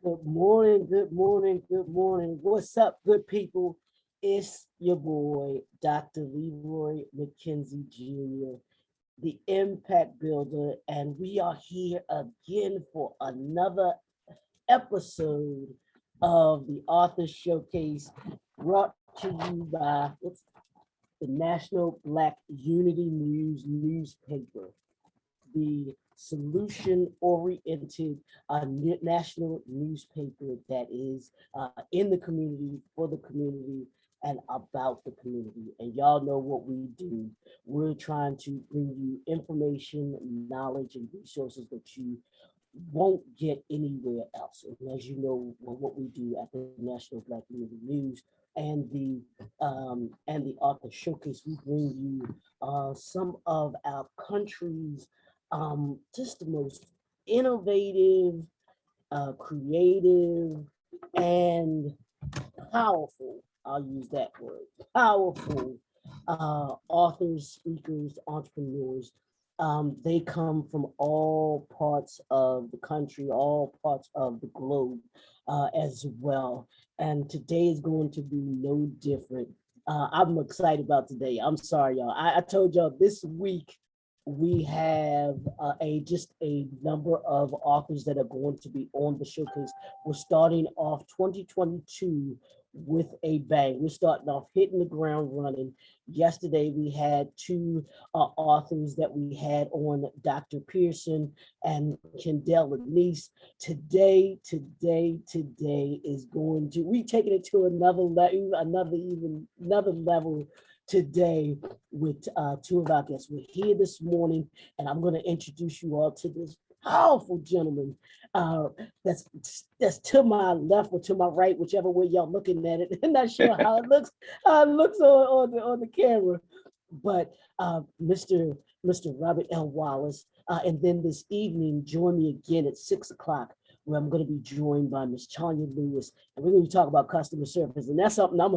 Good morning, good morning, good morning. What's up, good people? It's your boy, Dr. Leroy McKenzie Jr., the Impact Builder, and we are here again for another episode of the Author Showcase brought to you by the National Black Unity News newspaper, the solution-oriented national newspaper that is in the community, for the community, and about the community. And y'all know what we do. We're trying to bring you information, knowledge, and resources that you won't get anywhere else. And as you know, what we do at the National Black Unity News and the Author Showcase, we bring you some of our country's just the most innovative, creative, and powerful, I'll use that word, powerful authors, speakers, entrepreneurs. They come from all parts of the country, all parts of the globe as well. And today is going to be no different. I'm excited about today. I'm sorry, y'all. I told y'all this week we have just a number of authors that are going to be on the showcase. We're starting off 2022 with a bang. We're starting off hitting the ground running. Yesterday, we had two authors that we had on, Dr. Pearson and Kendall Nice. Today is going to, we taking it to another level today with two of our guests. We're here this morning, and I'm going to introduce you all to this powerful gentleman that's to my left or to my right, whichever way y'all looking at it. I'm not sure how it looks on the camera, but Mr. Robert L. Wallace. And then this evening, join me again at 6 o'clock, where I'm going to be joined by Miss Tanya Lewis, and we're going to talk about customer service. And that's something I'm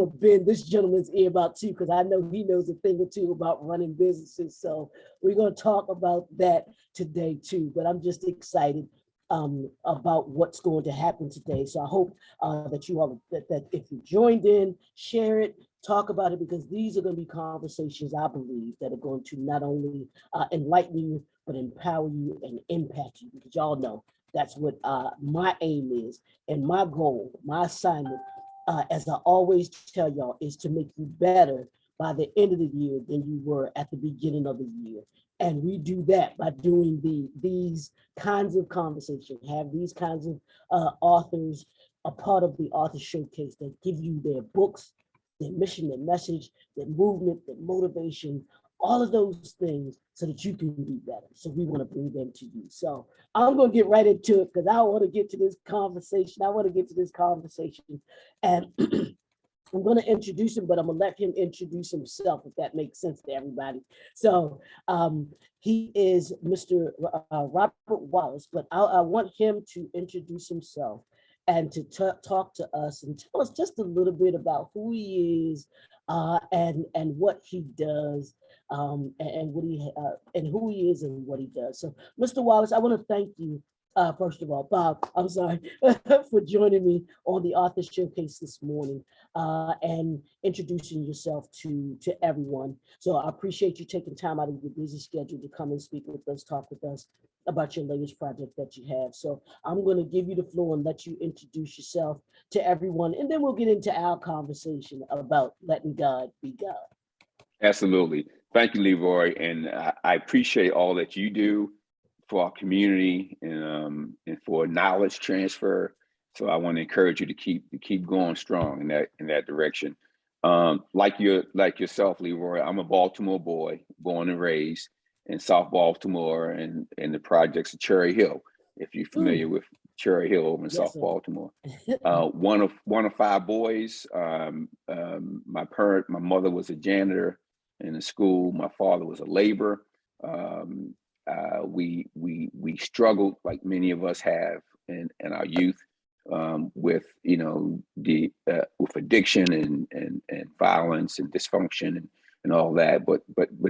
a bend this gentleman's ear about too, because I know he knows a thing or two about running businesses. So we're going to talk about that today too. But I'm just excited about what's going to happen today. So I hope that you all, that if you joined in, share it, talk about it, because these are going to be conversations, I believe, that are going to not only enlighten you, but empower you and impact you, because y'all know that's what my aim is, and my goal, my assignment, as I always tell y'all, is to make you better by the end of the year than you were at the beginning of the year. And we do that by doing these kinds of conversations, have these kinds of authors a part of the Author Showcase that give you their books, their mission, their message, their movement, their motivation, all of those things, so that you can be better. So we want to bring them to you. So I'm going to get right into it, because I want to get to this conversation. And I'm going to introduce him, but I'm going to let him introduce himself, if that makes sense to everybody. So he is Mr. Robert Wallace, but I want him to introduce himself and to talk to us and tell us just a little bit about who he is and what he does, and what he and who he is and what he does. So, Mr. Wallace, I want to thank you. First of all, Bob, I'm sorry for joining me on the Author Showcase this morning and introducing yourself to everyone. So I appreciate you taking time out of your busy schedule to come and speak with us, talk with us about your latest project that you have. So I'm going to give you the floor and let you introduce yourself to everyone, and then we'll get into our conversation about letting God be God. Absolutely. Thank you, Leroy. And I appreciate all that you do for our community and for knowledge transfer. So I want to encourage you to keep going strong in that direction. Like yourself, Leroy, I'm a Baltimore boy, born and raised in South Baltimore and in the projects of Cherry Hill. If you're familiar with Cherry Hill over in South Baltimore, one of five boys. My mother was a janitor in the school. My father was a laborer. We struggled, like many of us have in our youth, with with addiction and violence and dysfunction and all that. But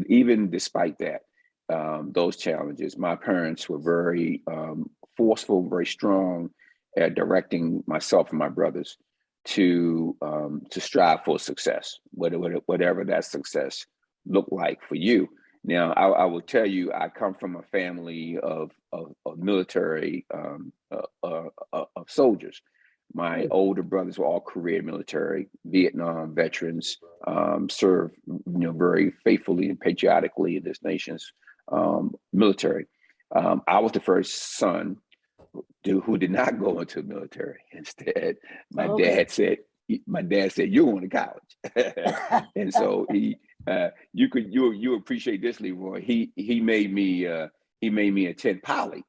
even despite that, those challenges, my parents were very forceful, very strong directing myself and my brothers to strive for success, whatever that success looked like for you. Now, I will tell you, I come from a family of military of soldiers. My older brothers were all career military, Vietnam veterans, served very faithfully and patriotically in this nation's military. I was the first son who did not go into the military. Instead, my dad said, "You're going to college," and so you appreciate this, Leroy. He made me attend Poly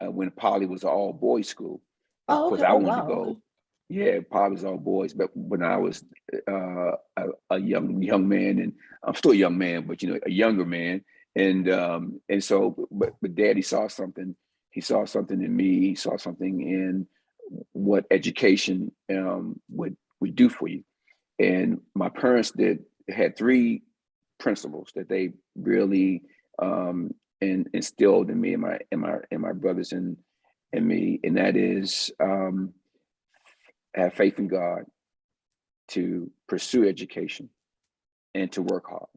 when Poly was an all boys school. Of course, I wanted to go. Okay. Yeah, Poly was all boys, but when I was a young man, and I'm still a young man, but a younger man, and so, but Daddy saw something. He saw something in me. He saw something in what education would do for you. And my parents had three principles that they really instilled in me and my brothers and me, and that is have faith in God, to pursue education, and to work hard,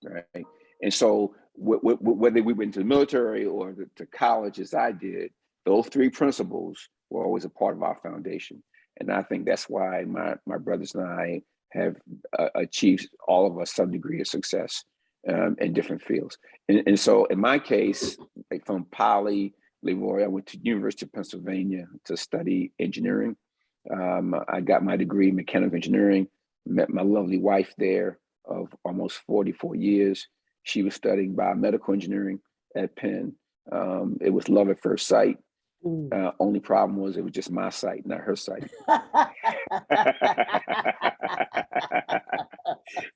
right? And so whether we went to the military or to college as I did, those three principles were always a part of our foundation. And I think that's why my brothers and I have achieved, all of us, some degree of success in different fields. And so in my case, like from Poly, Leroy, I went to University of Pennsylvania to study engineering. I got my degree in mechanical engineering, met my lovely wife there of almost 44 years. She was studying biomedical engineering at Penn. It was love at first sight. Only problem was it was just my site, not her site.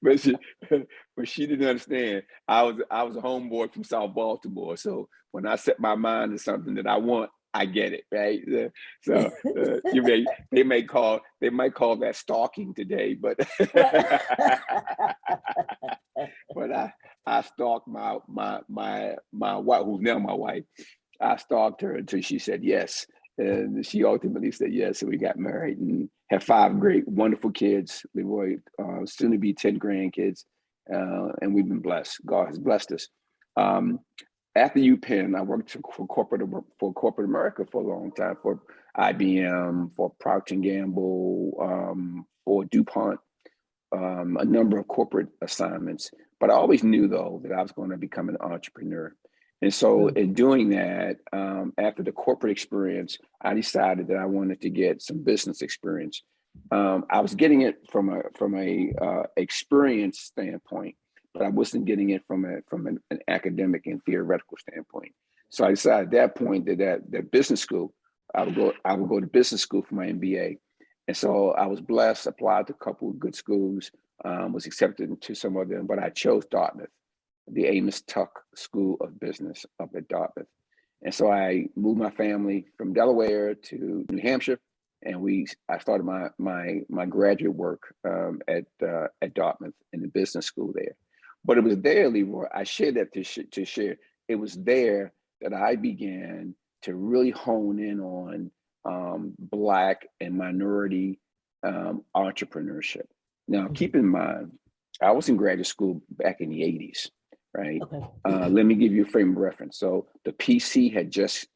but she didn't understand. I was a homeboy from South Baltimore, so when I set my mind to something that I want, I get it, right? So they might call that stalking today, but but I stalked my wife, who's now my wife. I stalked her until she said yes, and she ultimately said yes, and we got married and have 5 great, wonderful kids. Leroy, soon to be 10 grandkids, and we've been blessed. God has blessed us. After UPenn, I worked for corporate America for a long time, for IBM, for Procter & Gamble, for DuPont, a number of corporate assignments. But I always knew, though, that I was going to become an entrepreneur. And so in doing that, after the corporate experience, I decided that I wanted to get some business experience. I was getting it from a experience standpoint, but I wasn't getting it from an academic and theoretical standpoint. So I decided at that point that business school, I would go to business school for my MBA. And so I was blessed, applied to a couple of good schools, was accepted into some of them, but I chose Dartmouth, the Amos Tuck School of Business up at Dartmouth. And so I moved my family from Delaware to New Hampshire, and I started my graduate work at Dartmouth in the business school there. But it was there, Leroy, I shared that to share. It was there that I began to really hone in on Black and minority entrepreneurship. Now, keep in mind, I was in graduate school back in the 80s, right? Okay. Let me give you a frame of reference. So the PC had just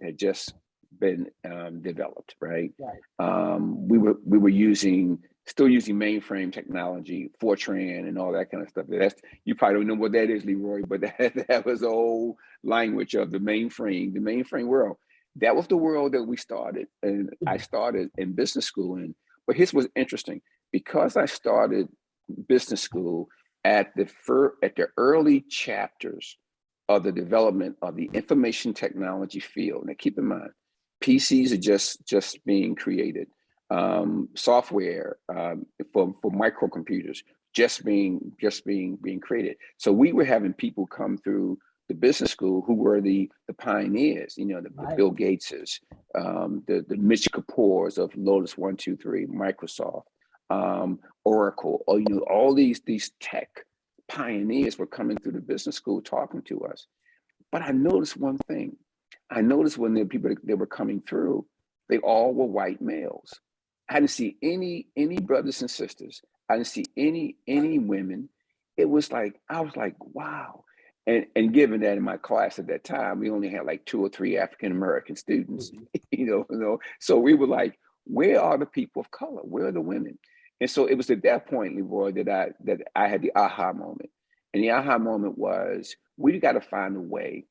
been developed, right? We were still using mainframe technology, Fortran, and all that kind of stuff. You probably don't know what that is, Leroy, but that was the old language of the mainframe world. That was the world that we started, and I started in business school. But here's what's interesting: because I started business school at the early chapters of the development of the information technology field. Now, keep in mind, PCs are just being created. Software for microcomputers just being created. So we were having people come through the business school who were the pioneers, the Bill Gateses, the Mitch Kapoors of Lotus 1-2-3, Microsoft, Oracle, or all these tech pioneers were coming through the business school talking to us. But I noticed one thing: I noticed when the people that were coming through, they all were white males. I didn't see any brothers and sisters. I didn't see any women. It was like I was like, wow. And given that in my class at that time, we only had like 2 or 3 African American students, Mhm. So we were like, where are the people of color? Where are the women? And so it was at that point, Leroy, that I had the aha moment. And the aha moment was we got to find a way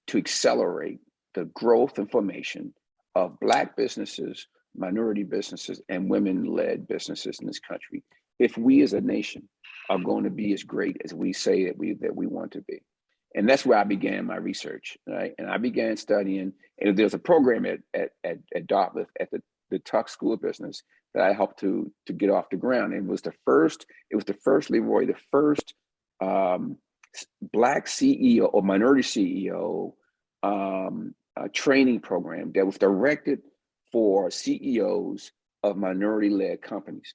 to accelerate the growth and formation of Black businesses, minority businesses, and women-led businesses in this country if we as a nation are going to be as great as we say that we want to be. And that's where I began my research, right? And I began studying, and there's a program at Dartmouth at the Tuck School of Business that I helped to get off the ground. And it was the first, Leroy, the first um, Black CEO or minority CEO training program that was directed for CEOs of minority-led companies.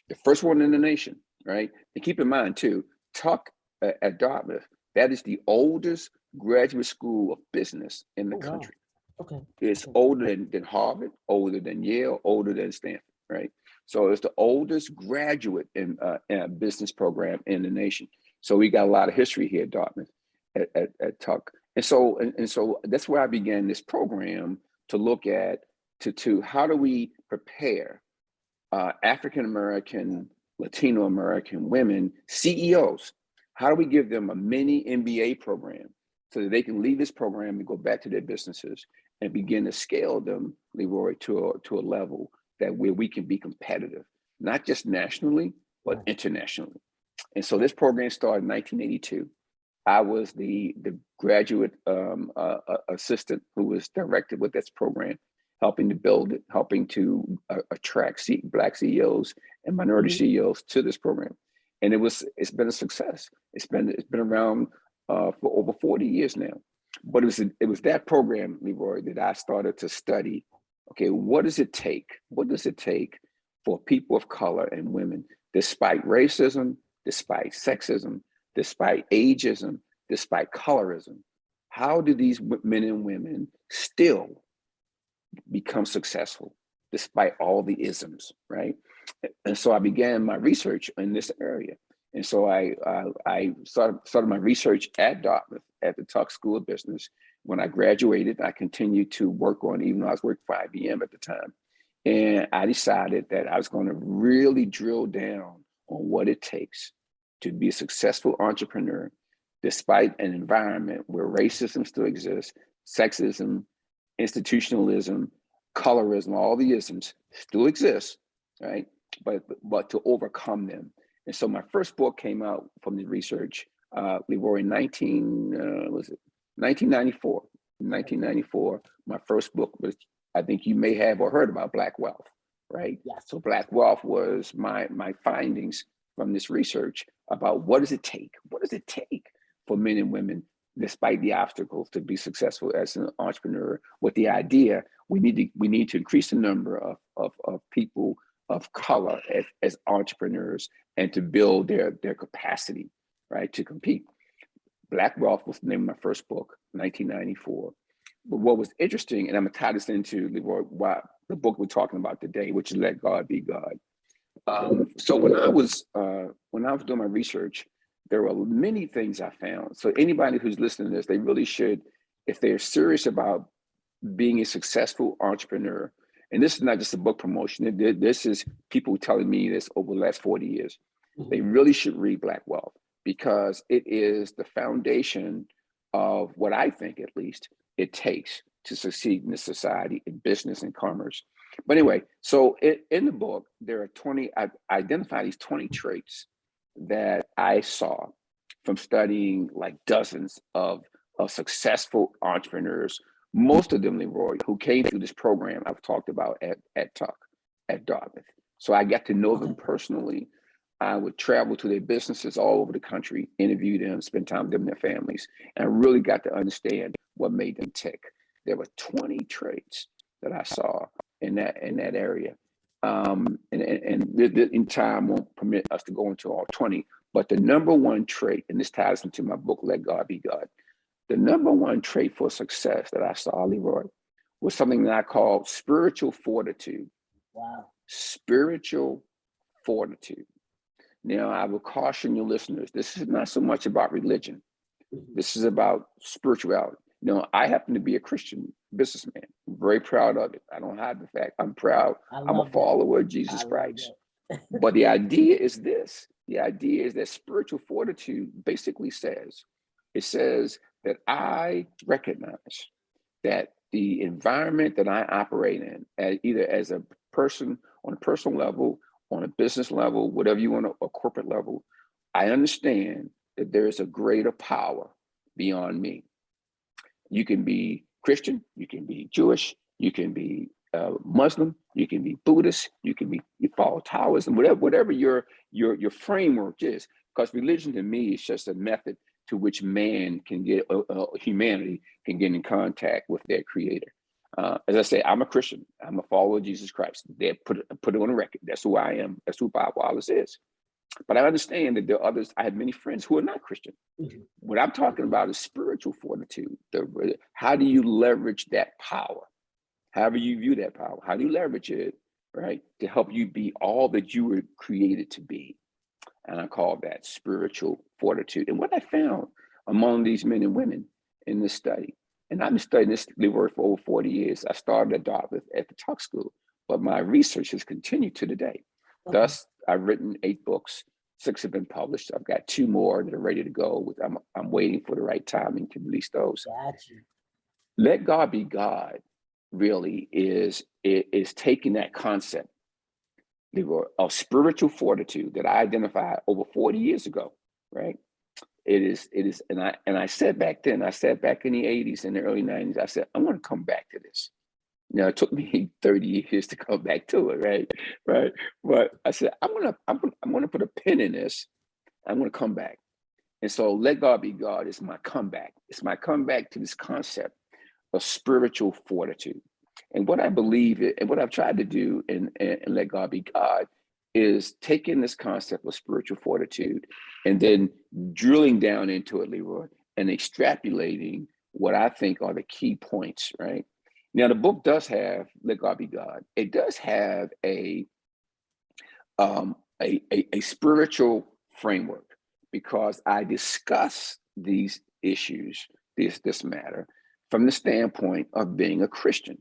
The first one in the nation, right? And keep in mind too, Tuck at Dartmouth, that is the oldest graduate school of business in the Oh, wow. country. Okay. It's Okay. older than Harvard, older than Yale, older than Stanford, right? So it's the oldest graduate in a business program in the nation. So we got a lot of history here at Dartmouth at Tuck. And so that's where I began this program to look at to how do we prepare African American, Latino American women CEOs? How do we give them a mini MBA program so that they can leave this program and go back to their businesses and begin to scale them, Leroy, to a level that where we can be competitive, not just nationally, but Right. internationally. And so this program started in 1982. I was the graduate assistant who was directed with this program, helping to build it, helping to attract Black CEOs and minority Mhm. CEOs to this program, and it's been a success. It's been around for over 40 years now. But it was that program, Leroy, that I started to study. Okay, what does it take? What does it take for people of color and women, despite racism, despite sexism, despite ageism, despite colorism? How do these men and women still become successful despite all the isms, right? And so I began my research in this area. And so I started my research at Dartmouth at the Tuck School of Business. When I graduated, I continued to work on, even though I was working for IBM at the time. And I decided that I was going to really drill down on what it takes to be a successful entrepreneur, despite an environment where racism still exists, sexism, institutionalism, colorism, all the isms still exist, right? But to overcome them. And so my first book came out from the research, Leroy, in 1994. In 1994, my first book was, I think you may have or heard about, Black Wealth, right? Yes. So Black Wealth was my findings from this research about what does it take? What does it take for men and women, despite the obstacles, to be successful as an entrepreneur? With the idea, we need to increase the number of people of color as entrepreneurs and to build their capacity, right, to compete. Black Wealth was the name of my first book, 1994. But what was interesting, and I'm gonna tie this into why the book we're talking about today, which is Let God Be God. So when I was doing my research, there were many things I found. So anybody who's listening to this, they really should, if they're serious about being a successful entrepreneur, and this is not just a book promotion, this is people telling me this over the last 40 years, they Mhm. really should read Black Wealth because it is the foundation of what I think, at least, it takes to succeed in this society, in business and commerce. But anyway, so in the book, there are 20, I identify these 20 traits that I saw from studying like dozens of successful entrepreneurs, most of them, Leroy, who came through this program I've talked about at Tuck, at Dartmouth. So I got to know them Okay. personally. I would travel to their businesses all over the country, interview them, spend time with them and their families, and I really got to understand what made them tick. There were 20 traits that I saw in that area. In time won't permit us to go into all 20, but the number one trait, and this ties into my book, Let God Be God. the number one trait for success that I saw, Leroy, was something that I call spiritual fortitude. Wow. Spiritual fortitude. Now, I will caution your listeners, this is not so much about religion. This is about spirituality. I happen to be a Christian businessman. I'm very proud of it. I don't hide the fact. I'm proud. I'm a follower of Jesus Christ. But the idea is this. The idea is that spiritual fortitude basically says that I recognize that the environment that I operate in, either as a person on a personal level, on a business level, whatever you want, a corporate level, I understand that there is a greater power beyond me. You can be Christian, you can be Jewish, you can be Muslim, you can be Buddhist, you follow Taoism, whatever your framework is. Because religion to me is just a method to which man can get, humanity can get in contact with their creator. As I say, I'm a Christian. I'm a follower of Jesus Christ. They put it on the record. That's who I am. That's who Bob Wallace is. But I understand that there are others. I have many friends who are not Christian. Mm-hmm. What I'm talking about is spiritual fortitude. How do you leverage that power? However you view that power, how do you leverage it, right, to help you be all that you were created to be? And I call that spiritual fortitude. And what I found among these men and women in this study, and I've been studying this word for over 40 years. I started at Dartmouth at the Tuck School, but my research has continued to today. Okay. Thus, I've written 8 books. 6 have been published. I've got 2 more that are ready to go. I'm waiting for the right timing to release those. Gotcha. Let God be God really is taking that concept of spiritual fortitude that I identified over 40 years ago, right? It is, and I said back then, I said back in the 80s and the early 90s, I said, I want to come back to this. Now, it took me 30 years to come back to it, right? But I said, I'm gonna put a pin in this. I'm gonna come back. And so let God be God is my comeback. It's my comeback to this concept of spiritual fortitude. And what I believe and what I've tried to do and let God be God is taking this concept of spiritual fortitude and then drilling down into it, Leroy, and extrapolating what I think are the key points, right? Now, the book does have, Let God Be God. It does have a spiritual framework because I discuss these issues, this matter, from the standpoint of being a Christian.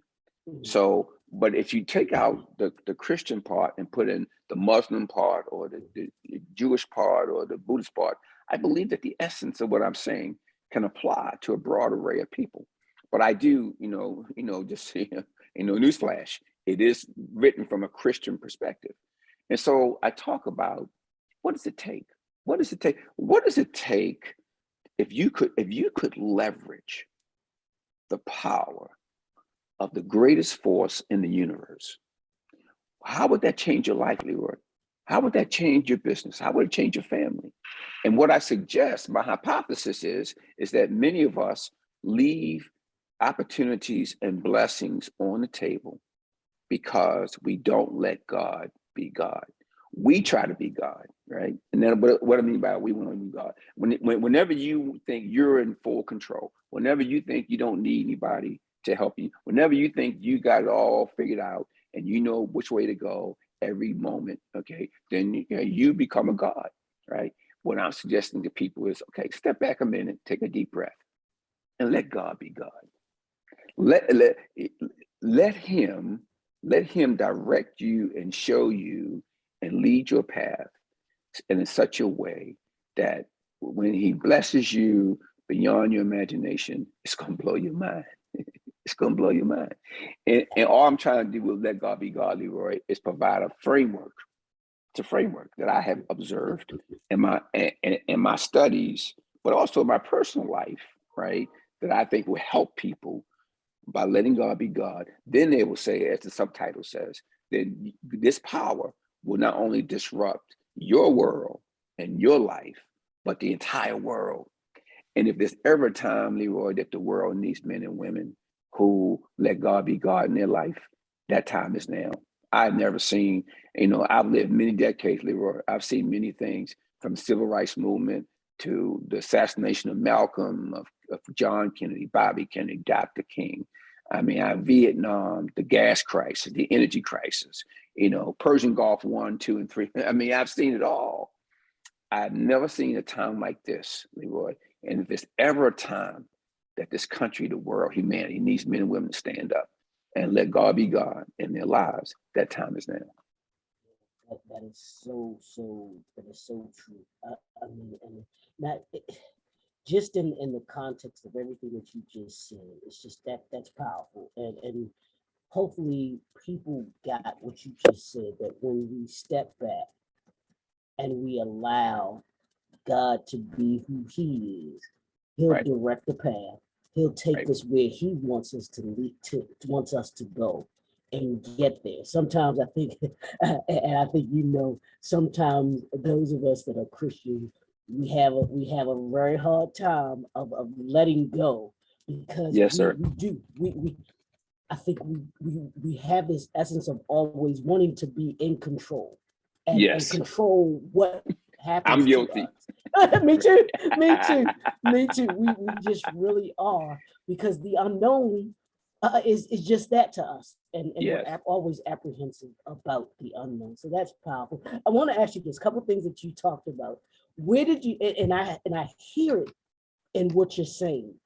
Mm-hmm. So, but if you take out the Christian part and put in the Muslim part or the Jewish part or the Buddhist part, I believe that the essence of what I'm saying can apply to a broad array of people. But I do, just, newsflash, it is written from a Christian perspective. And so I talk about, what does it take? What does it take? What does it take if you could leverage the power of the greatest force in the universe? How would that change your life, Leroy? How would that change your business? How would it change your family? And what I suggest, my hypothesis is that many of us leave opportunities and blessings on the table because we don't let God be God. We try to be God, right? And then what I mean by we want to be God. Whenever you think you're in full control, whenever you think you don't need anybody to help you, whenever you think you got it all figured out and you know which way to go every moment, okay, then you become a God, right? What I'm suggesting to people is, okay, step back a minute, take a deep breath, and let God be God. Let him direct you and show you and lead your path in such a way that when he blesses you beyond your imagination, it's going to blow your mind. It's going to blow your mind. And all I'm trying to do with Let God Be God, Leroy, is provide a framework. It's a framework that I have observed in my studies, but also in my personal life, right? That I think will help people by letting God be God. Then they will say, as the subtitle says, that this power will not only disrupt your world and your life, but the entire world. And if there's ever a time, Leroy, that the world needs men and women who let God be God in their life, that time is now. I've never seen, I've lived many decades, Leroy. I've seen many things from the civil rights movement to the assassination of Malcolm, John Kennedy, Bobby Kennedy, Dr. King. I mean, Vietnam, the gas crisis, the energy crisis, Persian Gulf 1, 2, and 3. I mean, I've seen it all. I've never seen a time like this, Leroy. And if there's ever a time that this country, the world, humanity needs men and women to stand up and let God be God in their lives, that time is now. That is so true. I mean, and not just in the context of everything that you just said, it's just that's powerful. And hopefully people got what you just said, that when we step back and we allow God to be who he is, he'll Right. direct the path. He'll take Right. us where he wants us wants us to go and get there. Sometimes I think, and I think, sometimes those of us that are Christians, we have a very hard time of letting go, because Yes, sir. I think we have this essence of always wanting to be in control and Yes. control what happens. I'm guilty. Me too. We just really are, because the unknown is just that to us, and Yes. we're always apprehensive about the unknown. So that's powerful. I want to ask you this: a couple of things that you talked about. Where did you? And I hear it in what you're saying.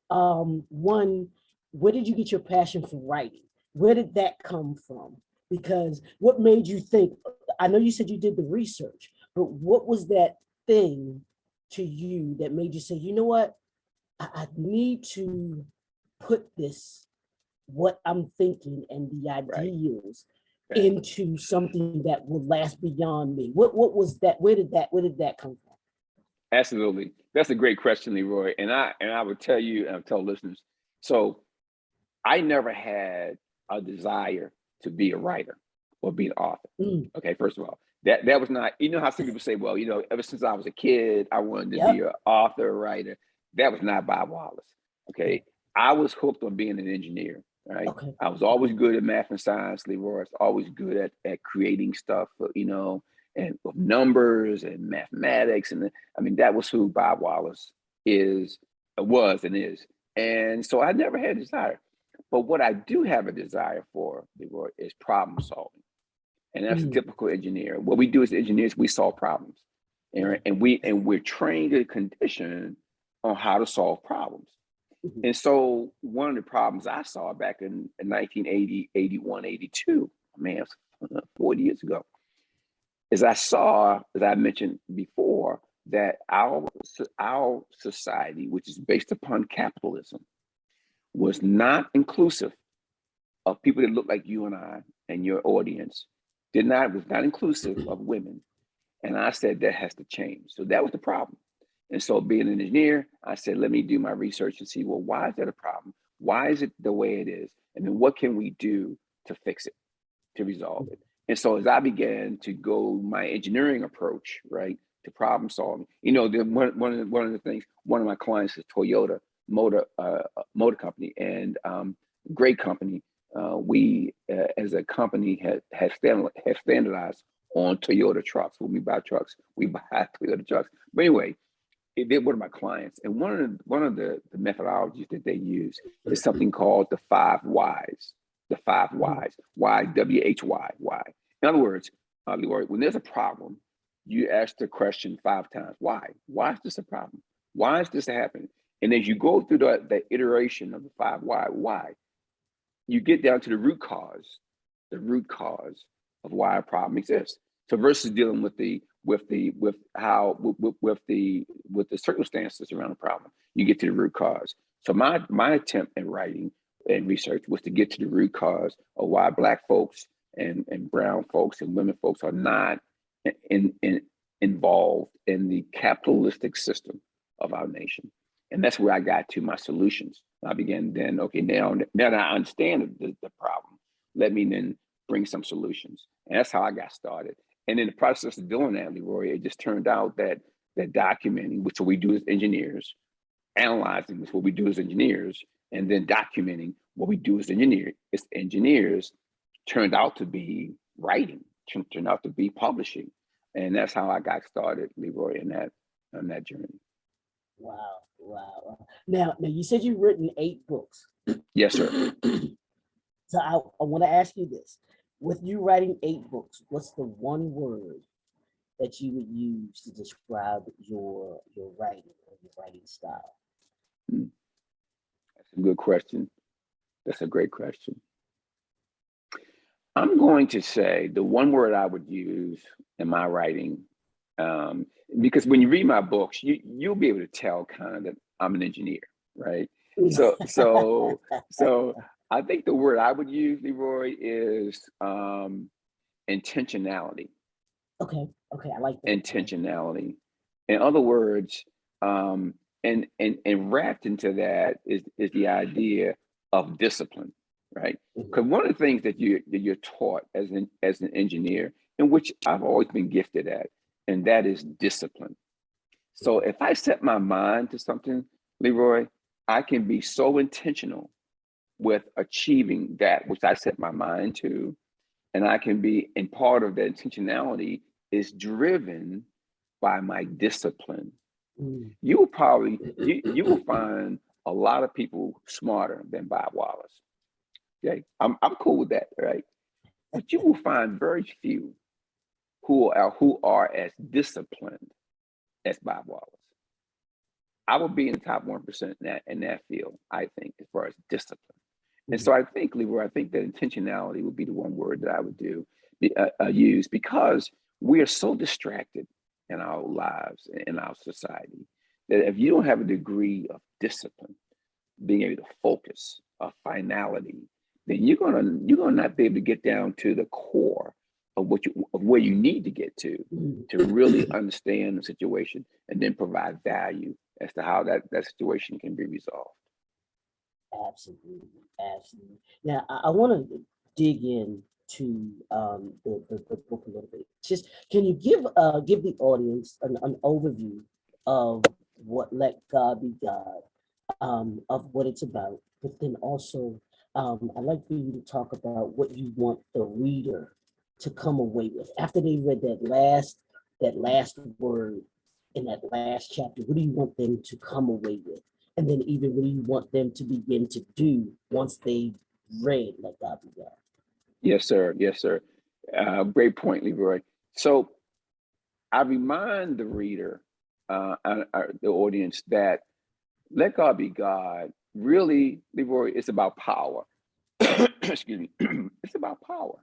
One, where did you get your passion for writing? Where did that come from? Because what made you think? I know you said you did the research, but what was that thing to you that made you say, you know what, I need to put what I'm thinking and the ideas into something that will last beyond me? What was that? Where did that come from? Absolutely. That's a great question, Leroy. And I would tell you, and I'll tell listeners, so I never had a desire to be a writer or be an author. Okay, first of all, that was not, how some people say, well, ever since I was a kid, I wanted to be an author, writer. That was not Bob Wallace. Okay. I was hooked on being an engineer, right? Okay. I was always good at math and science, Leroy. I was always good at creating stuff, and with numbers and mathematics. And that was who Bob Wallace was and is. And so I never had a desire. But what I do have a desire for, Leroy, is problem solving. And that's a typical engineer. What we do as engineers, we solve problems. And we're trained and conditioned on how to solve problems. And so one of the problems I saw back in 1980, 81, 82, 40 years ago, is I saw, as I mentioned before, that our society, which is based upon capitalism, was not inclusive of people that look like you and I and your audience. Was not inclusive of women. And I said that has to change. So that was the problem. And so being an engineer, I said, let me do my research and see, well, why is that a problem? Why is it the way it is? And then what can we do to fix it, to resolve it? And so as I began to go my engineering approach, right, to problem solving, one of the things, one of my clients is Toyota Motor Company, and great company. We, as a company, have standardized on Toyota trucks. When we buy trucks, we buy Toyota trucks. But anyway, they're one of my clients, and one of the methodologies that they use is something called the 5 whys. The 5 whys. Why? WHY. Why? In other words, Leroy, when there's a problem, you ask the question 5 times. Why? Why is this a problem? Why is this happening? And as you go through the iteration of the 5 why, you get down to the root cause of why a problem exists. So versus dealing with the circumstances around the problem, you get to the root cause. So my attempt in writing and research was to get to the root cause of why Black folks and brown folks and women folks are not involved in the capitalistic system of our nation. And that's where I got to my solutions. I began then, okay, now that I understand the problem, let me then bring some solutions. And that's how I got started. And in the process of doing that, Leroy, it just turned out that documenting, which we do as engineers, analyzing is what we do as engineers, and then documenting what we do as engineers turned out to be writing, turned out to be publishing. And that's how I got started, Leroy, on that journey. Wow. Wow. Now you said you've written 8 books. Yes, sir. So I want to ask you this. With you writing 8 books, what's the one word that you would use to describe your writing or your writing style? Hmm. That's a good question. That's a great question. I'm going to say the one word I would use in my writing, um, because when you read my books, you'll be able to tell kind of that I'm an engineer, right? So I think the word I would use, Leroy, is intentionality. Okay, I like that. Intentionality. In other words, and wrapped into that is the idea of discipline, right? Mhm. Because one of the things that you're taught as an engineer, in which I've always been gifted at, and that is discipline. So if I set my mind to something, Leroy, I can be so intentional with achieving that which I set my mind to, and I can be, and part of that intentionality is driven by my discipline. Mm. You will probably you will find a lot of people smarter than Bob Wallace. Okay, I'm cool with that, right? But you will find very few who are as disciplined as Bob Wallace. I would be in the top 1% in that field, I think, as far as discipline. And so Mhm. I think, Leroy, I think that intentionality would be the one word that I would use, because we are so distracted in our lives, in our society, that if you don't have a degree of discipline, being able to focus, of finality, then you're gonna not be able to get down to the core of where you need to get Mhm. to really understand the situation and then provide value as to how that situation can be resolved. Absolutely, absolutely. Now I want to dig in to the book a little bit. Just can you give the audience an overview of what Let God Be God, of what it's about, but then also I'd like for you to talk about what you want the reader to come away with after they read that last word in that last chapter. What do you want them to come away with? And then even what do you want them to begin to do once they read Let God Be God? Yes, sir. Yes, sir. Great point, Leroy. So I remind the reader, the audience, that Let God Be God really, Leroy, it's about power. Excuse me. It's about power.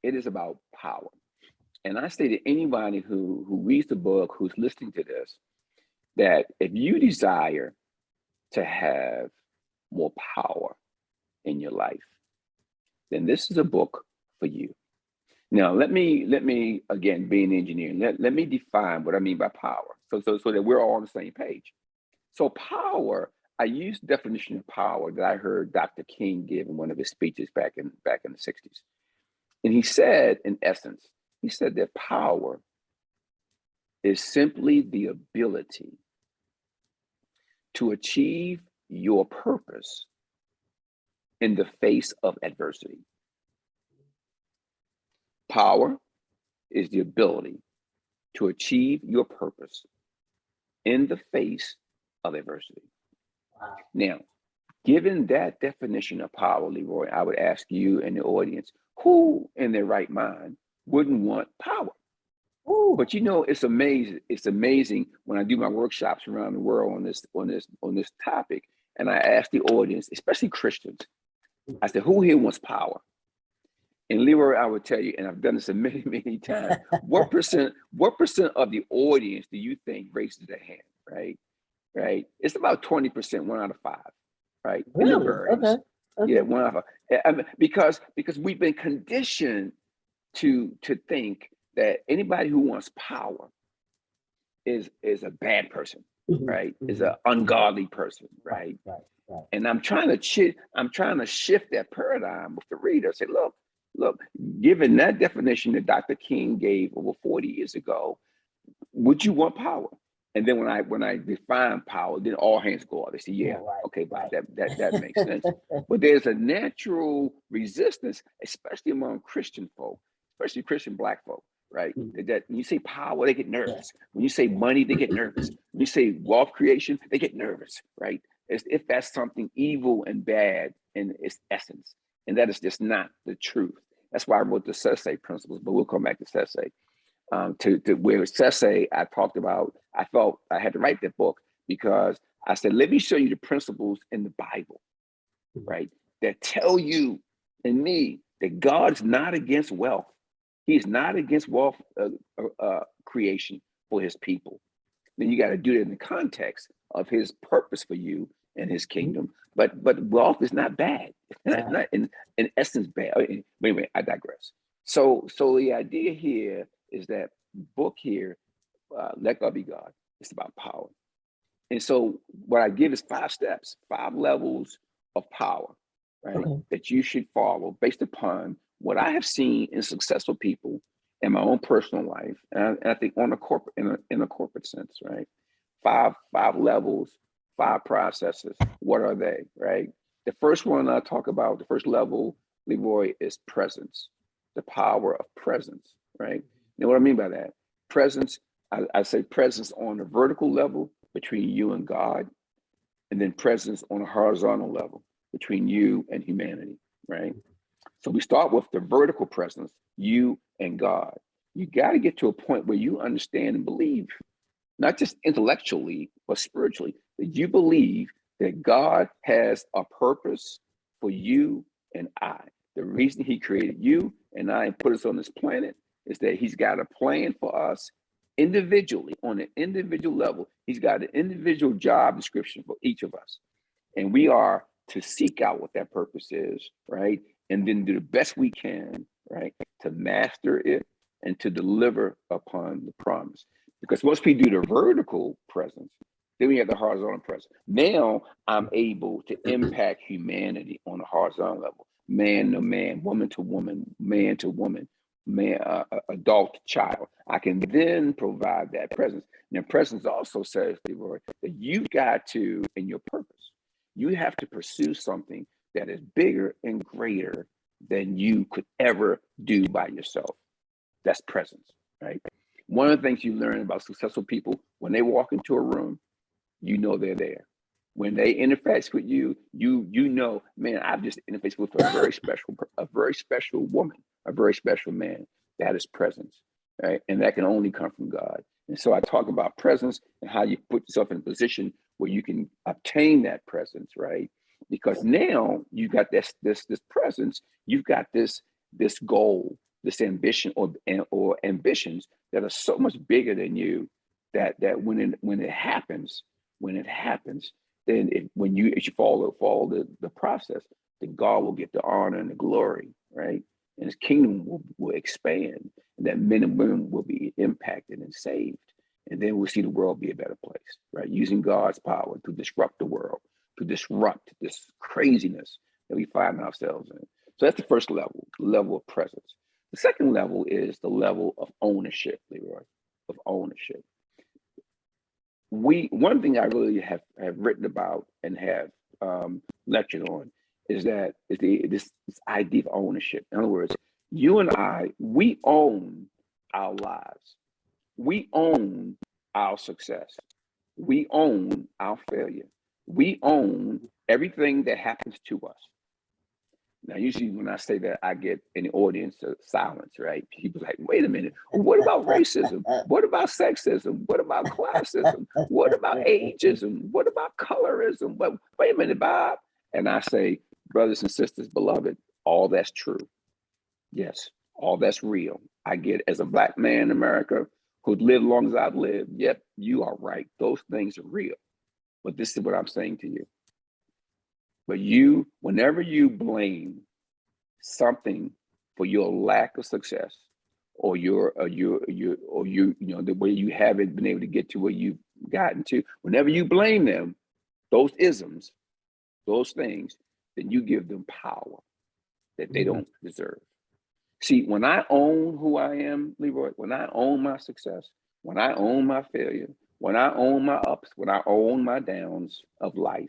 It is about power. And I say to anybody who reads the book, who's listening to this, that if you desire to have more power in your life, then this is a book for you. Now, let me again, being an engineer, let me define what I mean by power, so that we're all on the same page. So power, I use the definition of power that I heard Dr. King give in one of his speeches back in the 60s. And he said, in essence, he said that power is simply the ability to achieve your purpose in the face of adversity. Power is the ability to achieve your purpose in the face of adversity. Wow. Now, given that definition of power, Leroy, I would ask you and the audience, who in their right mind wouldn't want power? Ooh. But it's amazing. It's amazing when I do my workshops around the world on this topic, and I ask the audience, especially Christians, I said, who here wants power? And Leroy, I would tell you, and I've done this many, many times, what percent of the audience do you think raises their hand, right? Right? It's about 20%, 1 out of 5, right? And it Really? varies. Okay. Yeah, Okay. 1 out of 5. I mean, because we've been conditioned to think that anybody who wants power is a bad person, Mhm, right? Is mhm, an ungodly person, right, right? right, right. And I'm trying to shift that paradigm with the reader. Say, look, given that definition that Dr. King gave over 40 years ago, would you want power? And then when I define power, then all hands go up. They say, Yeah, yeah, right, okay, Bob, right. that makes sense. But there's a natural resistance, especially among Christian folk, especially Christian Black folk. right? Mhm. That when you say power, they get Yeah. nervous. When you say money, they get nervous. When you say wealth creation, they get nervous, right? As if that's something evil and bad in its essence. And that is just not the truth. That's why I wrote the Sese principles, but we'll come back to Sese. To where Sese, I talked about, I felt I had to write that book because I said, let me show you the principles in the Bible, right? That tell you and me that God's not against wealth. He's not against wealth creation for his people. Then you got to do it in the context of his purpose for you and his Mhm. kingdom. But wealth is not bad. It's Right. not in essence bad. Wait, I digress. So the idea here is that book here, Let God Be God. It's about power. And so what I give is 5 steps, 5 levels of power, right? Okay. That you should follow based upon what I have seen in successful people in my own personal life, and I think on a corporate in a corporate sense, right? Five levels, 5 processes. What are they, right? The first one I talk about, the first level, Leroy, is presence, the power of presence, right? Now, what I mean by that, presence, I say presence on a vertical level between you and God, and then presence on a horizontal level between you and humanity, right? So we start with the vertical presence, you and God. You got to get to a point where you understand and believe, not just intellectually, but spiritually, that you believe that God has a purpose for you and I. The reason he created you and I and put us on this planet is that he's got a plan for us individually, on an individual level. He's got an individual job description for each of us. And we are to seek out what that purpose is, right? And then do the best we can, right? To master it and to deliver upon the promise. Because once we do the vertical presence, then we have the horizontal presence. Now I'm able to impact humanity on a horizontal level, man to man, woman to woman, man, adult to child. I can then provide that presence. Now, presence also says, Leroy, that you've got to, in your purpose, you have to pursue something that is bigger and greater than you could ever do by yourself. That's presence, right? One of the things you learn about successful people, when they walk into a room, you know they're there. When they interface with you, you know, man, I've just interfaced with a very special woman, a very special man. That is presence, right? And that can only come from God. And so I talk about presence and how you put yourself in a position where you can obtain that presence, right? Because now you got this presence, you've got this goal, this ambition or ambitions that are so much bigger than you that when it happens, then when you if you follow the process, then God will get the honor and the glory, right? And his kingdom will expand, and that men and women will be impacted and saved. And then we'll see the world be a better place, right? Using God's power to disrupt the world, to disrupt this craziness that we find ourselves in. So that's the first level of presence. The second level is the level of ownership, Leroy, of ownership. One thing I really have written about and have lectured on is this idea of ownership. In other words, you and I, we own our lives. We own our success. We own our failure. We own everything that happens to us. Now, usually when I say that, I get in the audience silence, right? People like, wait a minute, what about racism? What about sexism? What about classism? What about ageism? What about colorism? Well, wait a minute, Bob. And I say, brothers and sisters, beloved, all that's true. Yes, all that's real. I get as a Black man in America who's lived long as I've lived. Yep, you are right. Those things are real. But this is what I'm saying to you. But whenever you blame something for your lack of success or the way you haven't been able to get to where you've gotten to, whenever you blame them, those isms, those things, then you give them power that they don't deserve. See, when I own who I am, Leroy, when I own my success, when I own my failure, when I own my ups, when I own my downs of life,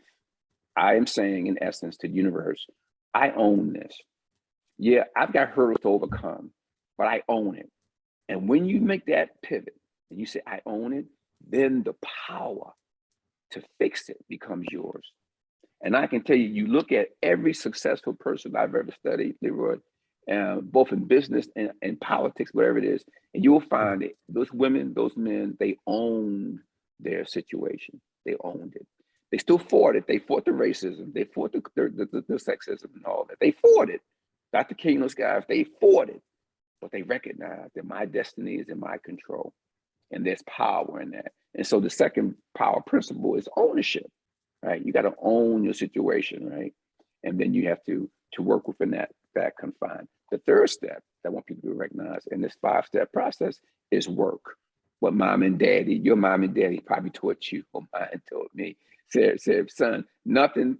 I am saying in essence to the universe, I own this. Yeah, I've got hurdles to overcome, but I own it. And when you make that pivot and you say, I own it, then the power to fix it becomes yours. And I can tell you, you look at every successful person I've ever studied, Leroy, both in business and politics, whatever it is, and you'll find it, those women, those men, they owned their situation. They owned it. They still fought it. They fought the racism. They fought the sexism and all that. They fought it. Dr. King, those guys, they fought it. But they recognized that my destiny is in my control. And there's power in that. And so the second power principle is ownership, right? You got to own your situation, right? And then you have to work within that confine. The third step that I want people to recognize in this 5-step process is work. What mom and daddy, your mom and daddy probably taught you, or mine told me, said, son, nothing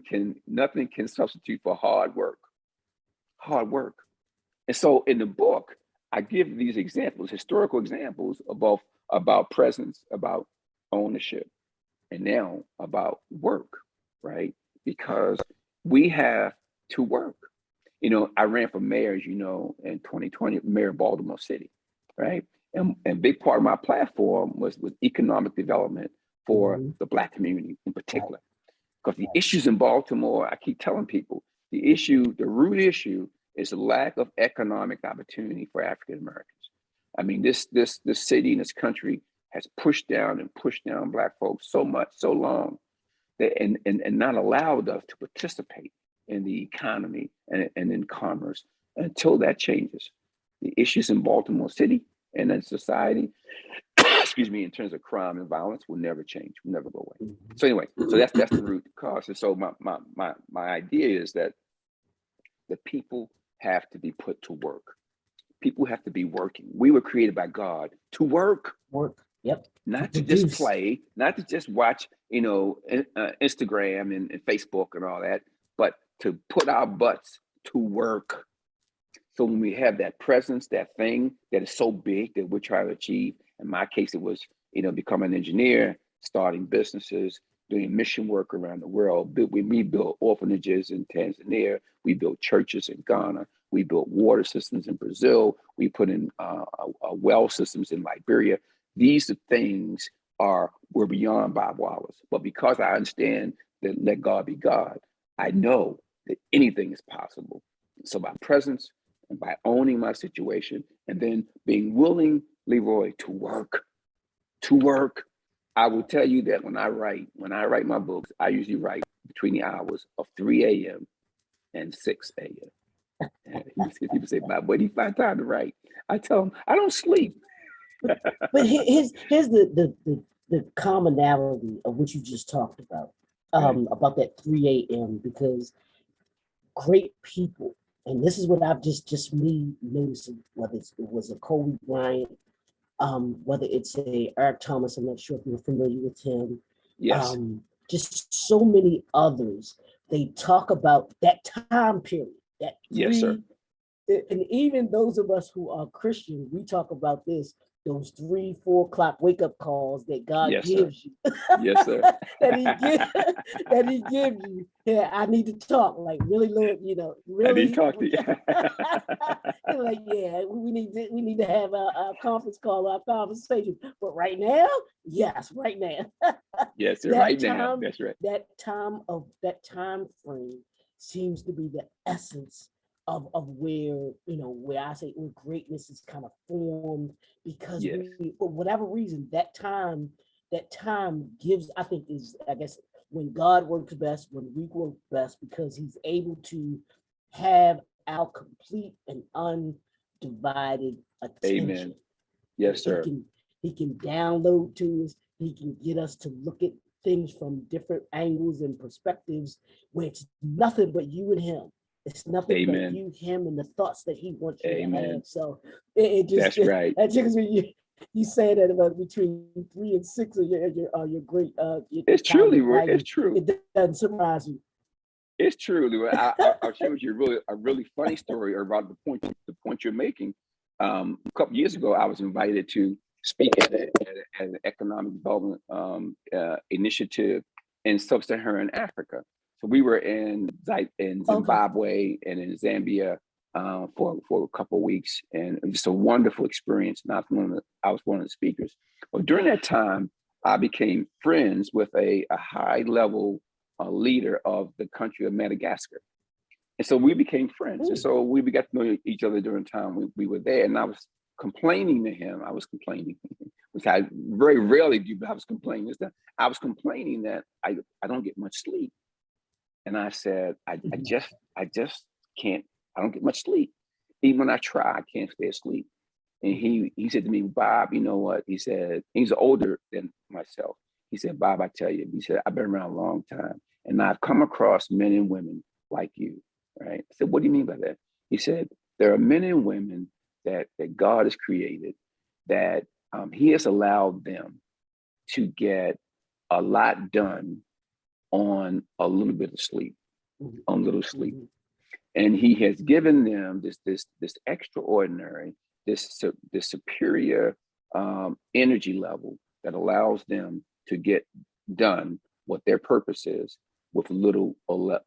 can substitute for hard work. Hard work. And so in the book, I give these examples, historical examples about presence, about ownership, and now about work, right? Because we have to work. You know, I ran for mayor, as you know, in 2020, mayor of Baltimore City, right? And a big part of my platform was economic development for the Black community in particular. Because the issues in Baltimore, I keep telling people, the root issue is the lack of economic opportunity for African Americans. I mean, this city and this country has pushed down Black folks so much, so long, that and not allowed us to participate in the economy and in commerce until that changes. The issues in Baltimore City and in society, excuse me, in terms of crime and violence will never change, will never go away. So anyway, so that's the root cause. And so my idea is that the people have to be put to work. People have to be working. We were created by God to work. Work. Yep. Not to just play, not to just watch, Instagram and Facebook and all that, but to put our butts to work. So when we have that presence, that thing that is so big that we're trying to achieve, in my case, it was, becoming an engineer, starting businesses, doing mission work around the world. We built orphanages in Tanzania. We built churches in Ghana. We built water systems in Brazil. We put in well systems in Liberia. These things were beyond Bob Wallace. But because I understand that let God be God, I know that anything is possible. So by presence and by owning my situation and then being willing, Leroy, to work, I will tell you that when I write my books, I usually write between the hours of 3 a.m. and 6 a.m. People say, where do you find time to write? I tell them, I don't sleep. But here's the commonality of what you just talked about that 3 a.m. because great people, and this is what I've just me noticing, whether it was a Kobe Bryant, whether it's a Eric Thomas, I'm not sure if you're familiar with him. Yes. Just so many others. They talk about that time period, that yes, sir. And even those of us who are Christians, we talk about this, those 3-4 o'clock wake up calls that God gives you. Yes, sir. that he gives you. Yeah, I need to talk. Like, really, Lord, really. I need to talk to you. Like, yeah, we need to have a conference call, our conversation. But right now, yes, right now. Yes, sir. Right now. That's right. That time frame seems to be the essence of where I say where greatness is kind of formed, because we, for whatever reason, that time gives, I think, is, I guess, when God works best, when we work best, because he's able to have our complete and undivided attention. Amen. Yes, sir. He can download to us. He can get us to look at things from different angles and perspectives where it's nothing but you and him. It's nothing Amen. but you, him, and the thoughts that he wants you Amen. to have. So it just, that's right. That just when you say that about between 3 and 6 are your great. It's truly, it's true. It doesn't surprise me. It's true. I'll share with you a really funny story about the point you're making. A couple years ago, I was invited to speak at an economic development initiative in sub-Saharan Africa. So we were in Zimbabwe and in Zambia for a couple of weeks, and it was just a wonderful experience. And I was one of the speakers. Well, during that time, I became friends with a high level leader of the country of Madagascar. And so we became friends. And so we got to know each other during the time we were there. And I was complaining to him. I was complaining, which I very rarely do, but I was complaining. I was complaining that I don't get much sleep. And I said, I just can't, I don't get much sleep. Even when I try, I can't stay asleep. And he said to me, Bob, you know what? He said, he's older than myself. He said, Bob, I tell you, he said, I've been around a long time and I've come across men and women like you, right? I said, what do you mean by that? He said, there are men and women that God has created that he has allowed them to get a lot done on a little bit of sleep, on little sleep. And he has given them this extraordinary, this superior energy level that allows them to get done what their purpose is with little or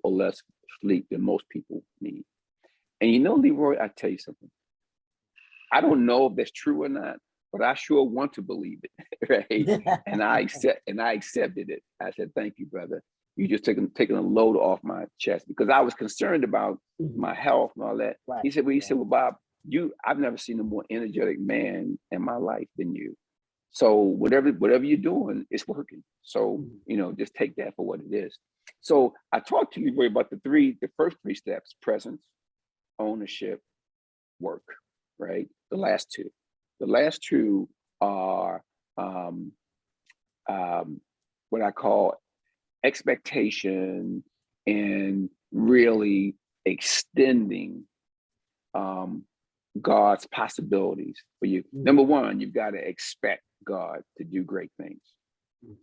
less sleep than most people need. And you know, Leroy, I tell you something. I don't know if that's true or not, but I sure want to believe it, right? And I accepted it. I said, thank you, brother. You just taking a load off my chest, because I was concerned about my health and all that. Right. He said, well, Bob, I've never seen a more energetic man in my life than you. So whatever you're doing, it's working. So, you know, just take that for what it is. So I talked to you about the first three steps: presence, ownership, work, right? The last two are what I call expectation and really extending God's possibilities for you. Number one, you've got to expect God to do great things.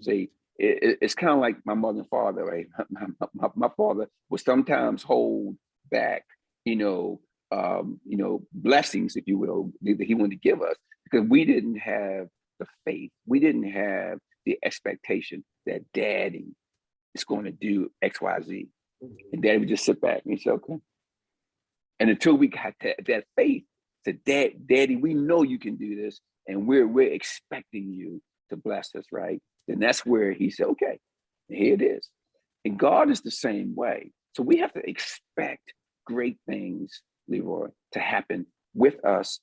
See, it's kind of like my mother and father, right? My father would sometimes hold back, blessings, if you will, that he wanted to give us, because we didn't have the faith. We didn't have the expectation that daddy is going to do X, Y, Z. And daddy would just sit back and say, okay. And until we got that faith, said, daddy, we know you can do this, and we're expecting you to bless us, right? Then that's where he said, okay, here it is. And God is the same way. So we have to expect great things, Leroy, to happen with us,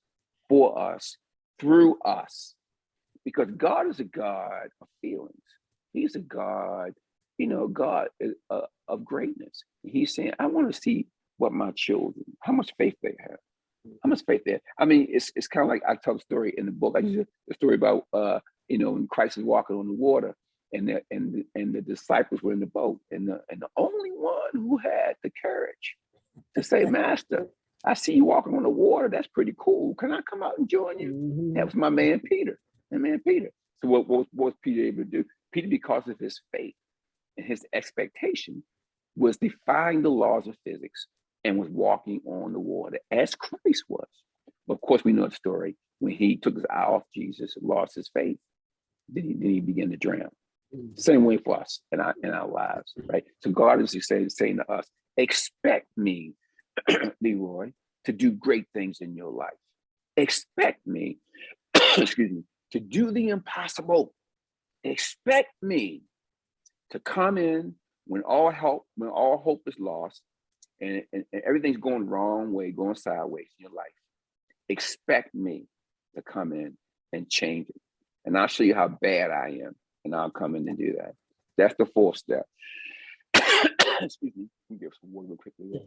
for us, through us. Because God is a God of feelings. He's a God, God of greatness. He's saying, I want to see what my children, how much faith they have. How much faith there? I mean, it's kind of like I tell a story in the book. I use the story about when Christ is walking on the water, and the disciples were in the boat, and the only one who had the courage to say, Master, I see you walking on the water. That's pretty cool. Can I come out and join you? That was my man Peter. So what was Peter able to do? Peter, because of his faith and his expectation, was defying the laws of physics and was walking on the water as Christ was. But of course, we know the story. When he took his eye off Jesus and lost his faith, then he began to drown. Same way for us in our lives, right? So God is saying to us, expect me, Leroy, to do great things in your life. Expect me, excuse me, to do the impossible. Expect me to come in when all hope is lost, and everything's going the wrong way, going sideways in your life. Expect me to come in and change it. And I'll show you how bad I am, and I'll come in and do that. That's the fourth step. Excuse me. Let me give some water real quickly.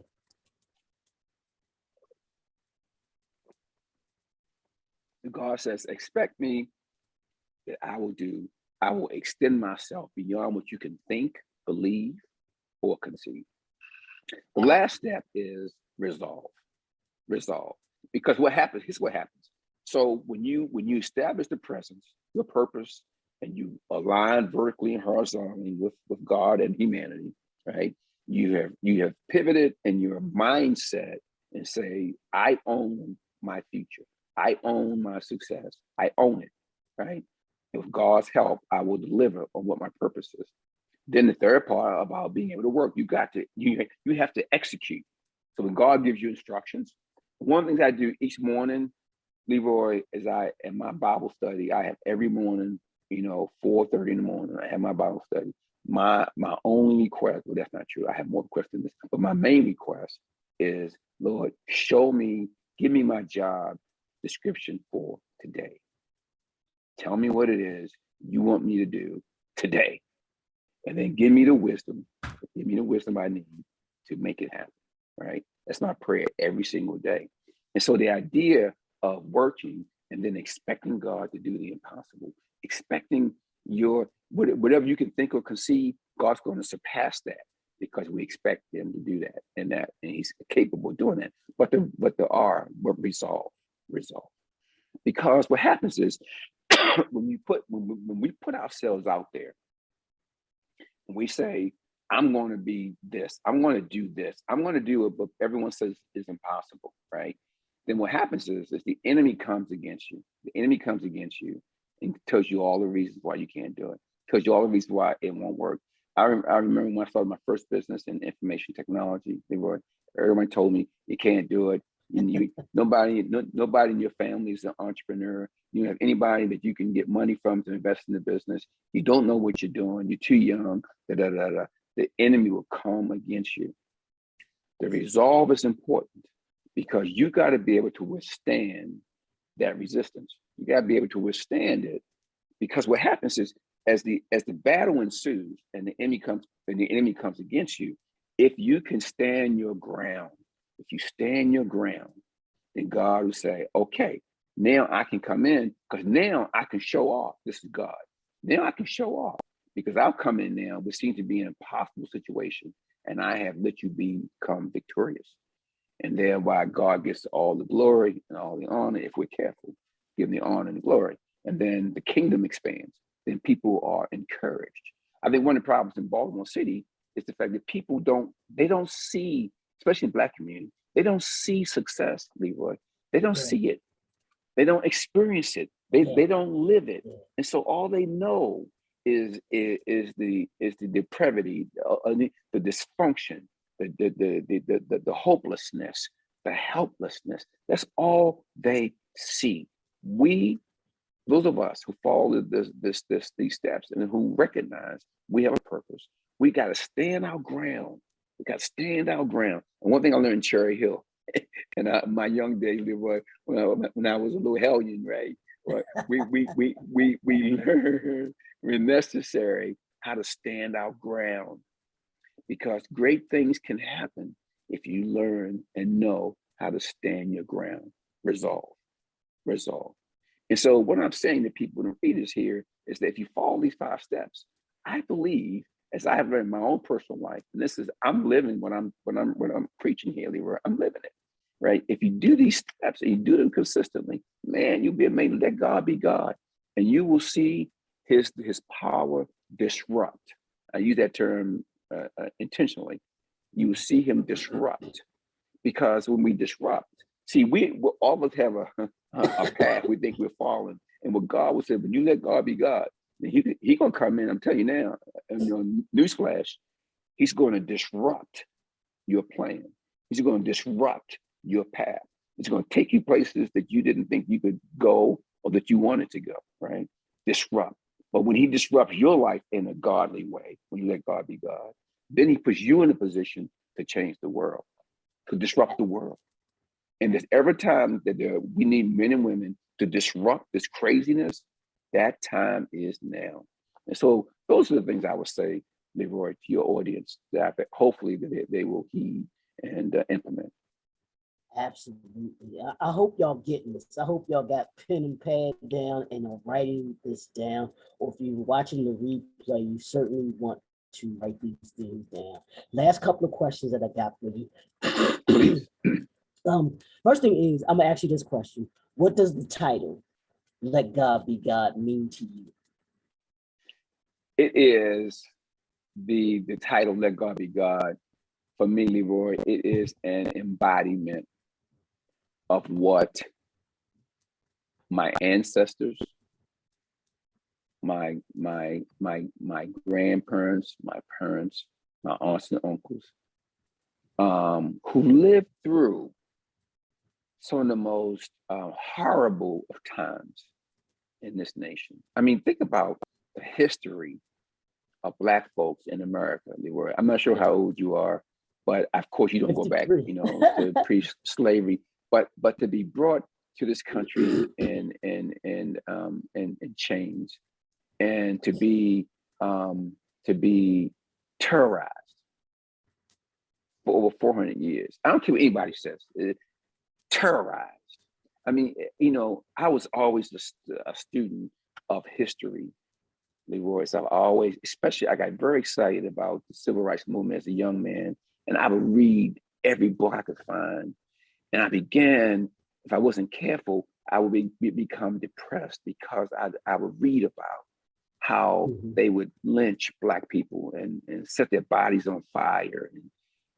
God says, expect me that I will extend myself beyond what you can think, believe, or conceive. The last step is resolve. Because here's what happens. So when you establish the presence, your purpose, and you align vertically and horizontally with God and humanity, right? You have pivoted in your mindset and say, I own my future. I own my success. I own it, right? And with God's help, I will deliver on what my purpose is. Then the third part about being able to work, you have to execute. So when God gives you instructions, one of the things I do each morning, Leroy, is in my Bible study, I have every morning, 4:30 in the morning, I have my Bible study. My only request, well, that's not true. I have more requests than this, but my main request is, Lord, give me my job description for today. Tell me what it is you want me to do today. And then give me the wisdom I need to make it happen, right? That's my prayer every single day. And so the idea of working and then expecting God to do the impossible, expecting whatever you can think or conceive, God's going to surpass that because we expect him to do that, and he's capable of doing that. But the R, resolve. Because what happens is when we put ourselves out there, and we say, I'm going to be this, I'm going to do this, I'm going to do it, but everyone says it's impossible, right? Then what happens is the enemy comes against you. The enemy comes against you and tells you all the reasons why you can't do it, tells you all the reasons why it won't work. I remember when I started my first business in information technology, everyone told me you can't do it. Nobody in your family is an entrepreneur. You don't have anybody that you can get money from to invest in the business. You don't know what you're doing. You're too young. The enemy will come against you. The resolve is important because you got to be able to withstand that resistance. You got to be able to withstand it, because what happens is as the battle ensues and the enemy comes against you, if you can stand your ground, then God will say, okay, now I can come in, because now I can show off. This is God. Now I can show off because I'll come in now, which seems to be an impossible situation, and I have let you become victorious. And thereby God gets all the glory and all the honor if we're careful. Give the honor and the glory. And then the kingdom expands. Then people are encouraged. I think one of the problems in Baltimore City is the fact that people don't see, especially in Black community, they don't see success, Leroy. They don't see it. They don't experience it. They don't live it. And so all they know is the depravity, the dysfunction, the hopelessness, the helplessness. That's all they see. Those of us who follow these steps and who recognize we have a purpose, we got to stand our ground. And one thing I learned in Cherry Hill, and my young days, when I was a little hellion, right? We learned when necessary how to stand our ground, because great things can happen if you learn and know how to stand your ground. Resolve. And so what I'm saying to people and readers here is that if you follow these 5 steps, I believe, as I have learned in my own personal life, and I'm living when I'm preaching here, Leroy, I'm living it, right? If you do these steps and you do them consistently, man, you'll be amazed. Let God be God, and you will see his power disrupt. I use that term intentionally. You will see him disrupt, because when we disrupt, see, we all of us have a path we think we're following, and what God will say, when you let God be God, he gonna come in. I'm telling you now, and newsflash, he's going to disrupt your plan. He's going to disrupt your path. He's going to take you places that you didn't think you could go or that you wanted to go, right? Disrupt. But when he disrupts your life in a godly way, when you let God be God, then he puts you in a position to change the world, to disrupt the world. And there's every time that we need men and women to disrupt this craziness, that time is now. And so those are the things I would say, Leroy, to your audience, that hopefully they will heed and implement. Absolutely. I hope y'all getting this. I hope y'all got pen and pad down and are writing this down. Or if you're watching the replay, you certainly want to write these things down. Last couple of questions that I got for you. Please. First thing is, I'm gonna ask you this question. What does the title, Let God Be God, mean to you? It is the title, Let God Be God. For me, Leroy, it is an embodiment of what my ancestors, my grandparents, my parents, my aunts and uncles, who lived through some of the most horrible of times in this nation. I mean, think about the history of Black folks in America. I'm not sure how old you are, but of course you don't go back, 53. to pre-slavery. But to be brought to this country in chains, and to be terrorized for over 400 years. I don't care what anybody says. Terrorized. I mean, I was always a student of history, Leroy. So I've always, especially, I got very excited about the civil rights movement as a young man, and I would read every book I could find. And I began, if I wasn't careful, I would become depressed because I would read about how they would lynch Black people and set their bodies on fire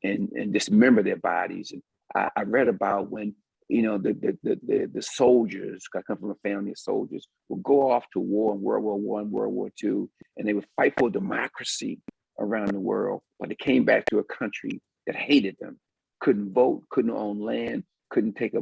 and dismember their bodies. And I read about when the soldiers, I come from a family of soldiers, would go off to war in World War I, World War II, and they would fight for democracy around the world, but they came back to a country that hated them, couldn't vote, couldn't own land, couldn't get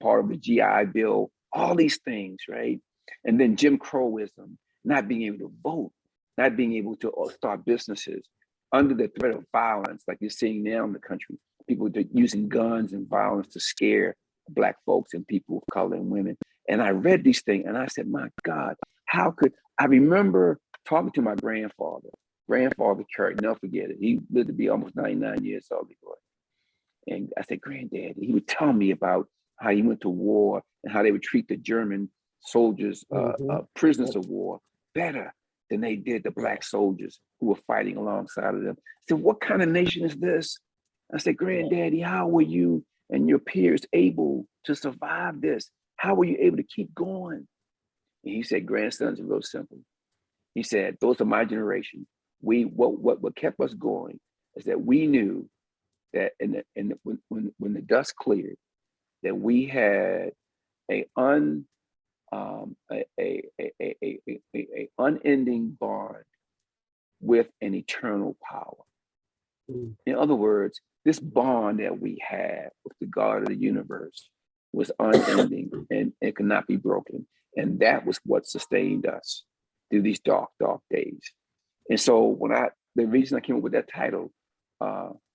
part of the GI Bill, all these things, right? And then Jim Crowism, not being able to vote, not being able to start businesses under the threat of violence, like you're seeing now in the country. People using guns and violence to scare Black folks and people of color and women. And I read these things and I said, my God, I remember talking to my grandfather Kirk, never forget it. He lived to be almost 99 years old. And I said, Granddad, he would tell me about how he went to war and how they would treat the German soldiers, prisoners of war, better than they did the Black soldiers who were fighting alongside of them. I said, what kind of nation is this? I said, Granddaddy, how were you and your peers able to survive this? How were you able to keep going? And he said, grandson, it's real simple. He said, those are my generation. What kept us going is that we knew that when the dust cleared, that we had a unending bond with an eternal power. In other words, this bond that we had with the God of the universe was unending and it could not be broken. And that was what sustained us through these dark, dark days. And so the reason I came up with that title,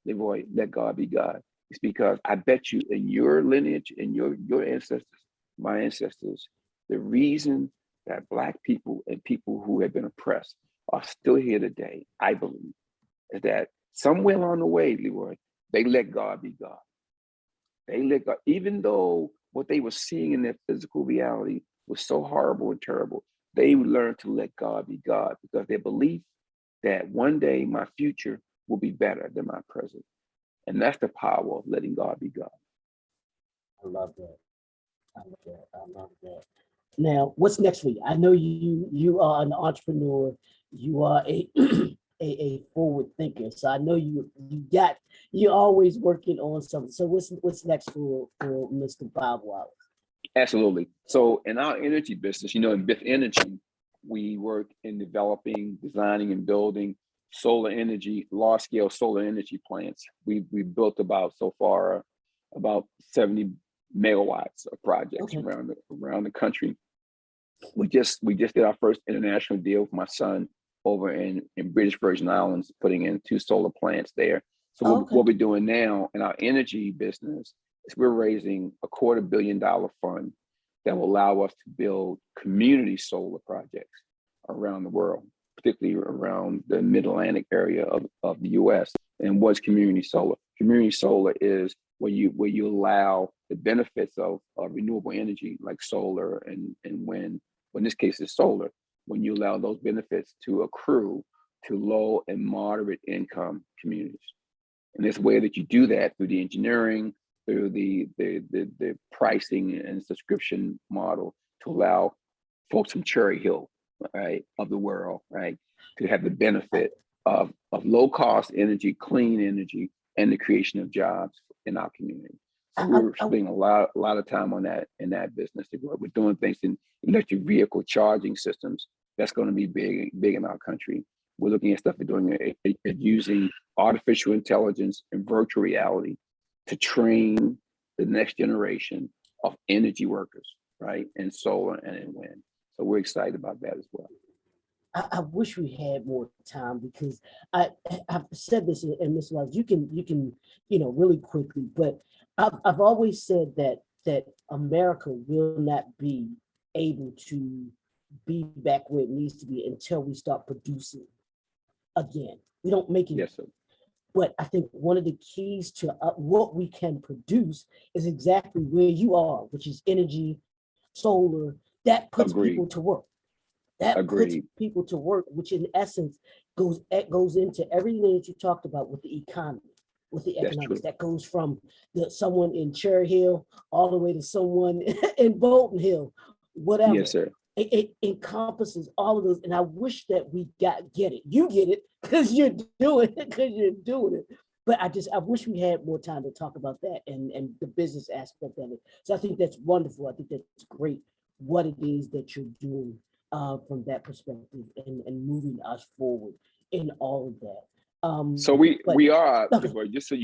Leroy, Let God Be God, is because I bet you in your lineage, in your ancestors, my ancestors, the reason that Black people and people who have been oppressed are still here today, I believe, is that somewhere along the way, Leroy, they let God be God. They let God, even though what they were seeing in their physical reality was so horrible and terrible, they learned to let God be God because their belief that one day my future will be better than my present. And that's the power of letting God be God. I love that. I love that. Now, what's next for you? I know you are an entrepreneur. You are a forward thinker. So I know you're always working on something. So what's next for Mr. Bob Wallace? Absolutely. So in our energy business, in Biff Energy, we work in developing, designing, and building solar energy, large-scale solar energy plants. We built so far about 70 megawatts of projects around the country. We just did our first international deal with my son over in British Virgin Islands, putting in 2 solar plants there. So what we're doing now in our energy business is we're raising a $250 million fund that will allow us to build community solar projects around the world, particularly around the Mid-Atlantic area of the US. And what's community solar? Community solar is where you allow the benefits of renewable energy like solar and wind, well, in this case it's solar, when you allow those benefits to accrue to low and moderate income communities. And there's a way that you do that through the engineering, through the pricing and subscription model to allow folks from Cherry Hill, right, of the world, right, to have the benefit of low cost energy, clean energy, and the creation of jobs in our community. So we're spending a lot of time on that in that business. We're doing things in electric vehicle charging systems. That's going to be big in our country. We're looking at stuff we're doing at using artificial intelligence and virtual reality to train the next generation of energy workers, right? In solar and in wind. So we're excited about that as well. I wish we had more time because I've said this, and Ms. Wallace, you can really quickly, but I've always said that America will not be able to be back where it needs to be until we start producing again. We don't make it. Yes, sir. But I think one of the keys to what we can produce is exactly where you are, which is energy, solar. That puts Agreed. people to work. That Agreed. puts people to work, which in essence goes into everything that you talked about with the economy, with the economics. That goes from someone in Cherry Hill all the way to someone in Bolton Hill, whatever. Yes, sir. It encompasses all of those, and I wish that we get it. You get it because you're doing it. But I wish we had more time to talk about that and the business aspect of it. So I think that's wonderful. I think that's great what it is that you're doing from that perspective and moving us forward in all of that. So we are, okay. just so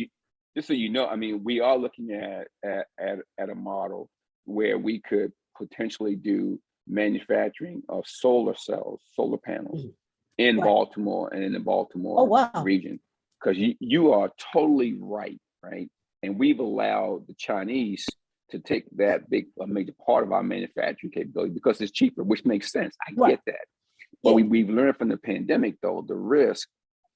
you know, I mean, we are looking at a model where we could potentially do manufacturing of solar cells, solar panels in Right. Baltimore and in the Baltimore region. Because you are totally right? And we've allowed the Chinese to take that a major part of our manufacturing capability because it's cheaper, which makes sense. I get that. But we've learned from the pandemic, though, the risk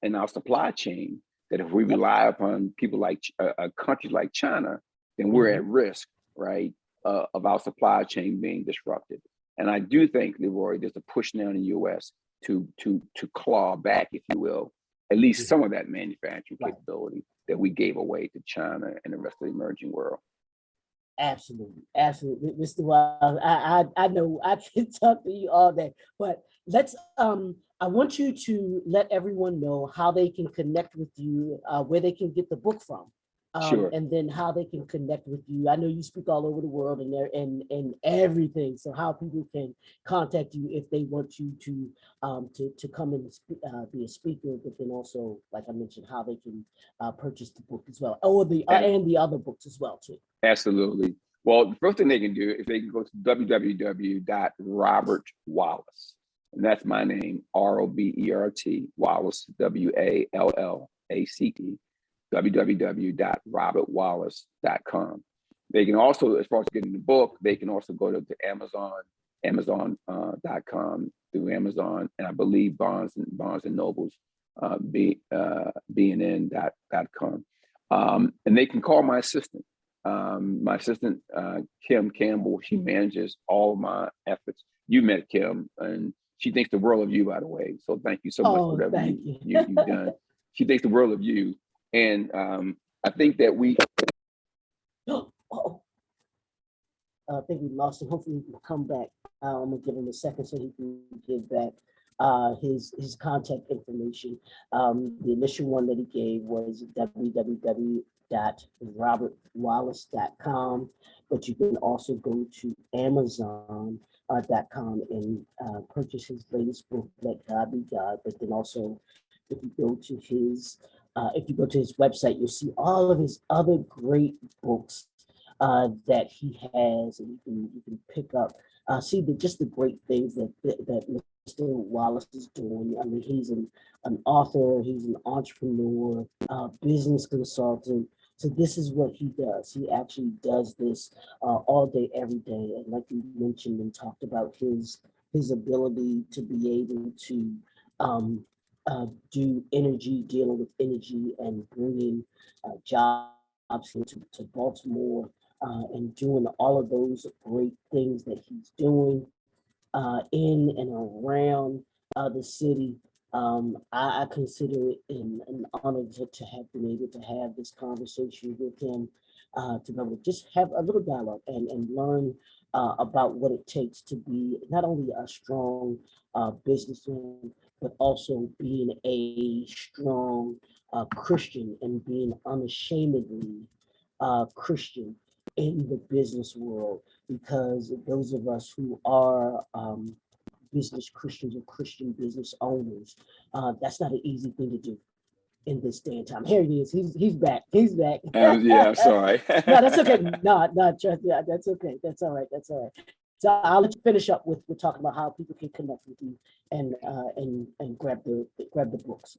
in our supply chain that if we rely upon people like a country like China, then we're at risk, right, of our supply chain being disrupted. And I do think, Leroy, there's a push now in the U.S. to claw back, if you will, at least some of that manufacturing capability that we gave away to China and the rest of the emerging world. Absolutely, Mr. Wallace. I know I can talk to you all day, but let's. I want you to let everyone know how they can connect with you, where they can get the book from. Sure. And then how they can connect with you. I know you speak all over the world and everything. So how people can contact you if they want you to come and be a speaker, but then also, like I mentioned, how they can purchase the book as well, or and the other books as well too. Absolutely. Well, the first thing they can do is they can go to www.robertwallace, and that's my name, ROBERT Wallace, WALLACE. www.robertwallace.com. They can also, as far as getting the book, they can also go to Amazon.com through Amazon, and I believe Barnes and Nobles, BNN.com. And they can call my assistant. Kim Campbell, she manages all of my efforts. You met Kim, and she thinks the world of you, by the way. So thank you so much for whatever you've done. She thinks the world of you. And I think that we. I think we lost him. Hopefully, he can come back. I'm gonna give him a second so he can give back his contact information. The initial one that he gave was www.robertwallace.com, but you can also go to Amazon.com and purchase his latest book, Let God Be God. But then also, if you go to his website, you'll see all of his other great books that he has, and you can pick up, see just the great things that Mr. Wallace is doing. I mean, he's an author, he's an entrepreneur, business consultant. So this is what he does. He actually does this all day, every day. And like you mentioned and talked about his ability to be able to do dealing with energy and bringing jobs to Baltimore and doing all of those great things that he's doing in and around the city. I consider it an honor to have been able to have this conversation with him, to be able to just have a little dialogue and learn about what it takes to be not only a strong businessman, but also being a strong Christian and being unashamedly Christian in the business world, because those of us who are business Christians or Christian business owners. That's not an easy thing to do in this day and time. Here he is. He's back. He's back. Yeah, I'm sorry. No, that's okay. No, trust me. That's okay. That's all right. That's all right. So I'll let you finish up with talking about how people can connect with you and grab the books.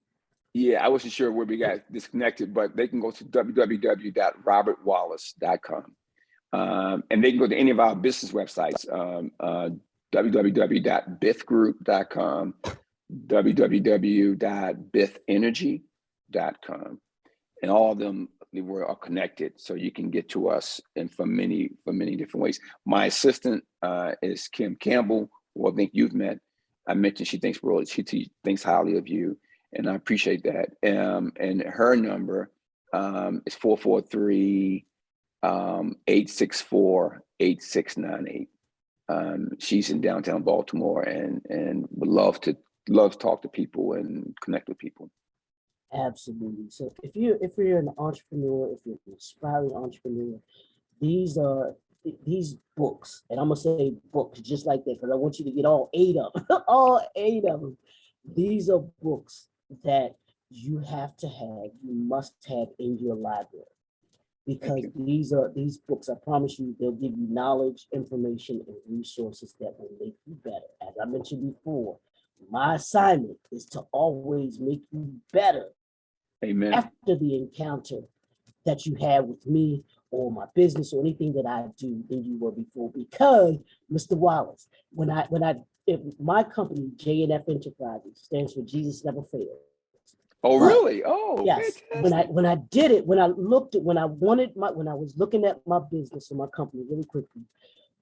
Yeah, I wasn't sure where we got disconnected, but they can go to www.robertwallace.com. And they can go to any of our business websites, www.bithgroup.com, www.bithenergy.com. And all of them are connected, so you can get to us and from many different ways. My assistant is Kim Campbell, who I think you've met. I mentioned she thinks highly of you, and I appreciate that. And her number is 443-864-8698. She's in downtown Baltimore and would love to talk to people and connect with people. Absolutely. So if you're an entrepreneur, if you're an aspiring entrepreneur, these books, and I'm gonna say books just like that because I want you to get all 8 of them, all 8 of them. These are books that you have to have, you must have in your library, because these books, I promise you, they'll give you knowledge, information, and resources that will make you better. As I mentioned before, my assignment is to always make you better. Amen. After the encounter that you had with me or my business or anything that I do than you were before. Because Mr. Wallace, my company, J&F Enterprises, stands for Jesus Never Fails. Oh, really? Oh, yes. fantastic. When I did it, when I was looking at my business or my company really quickly,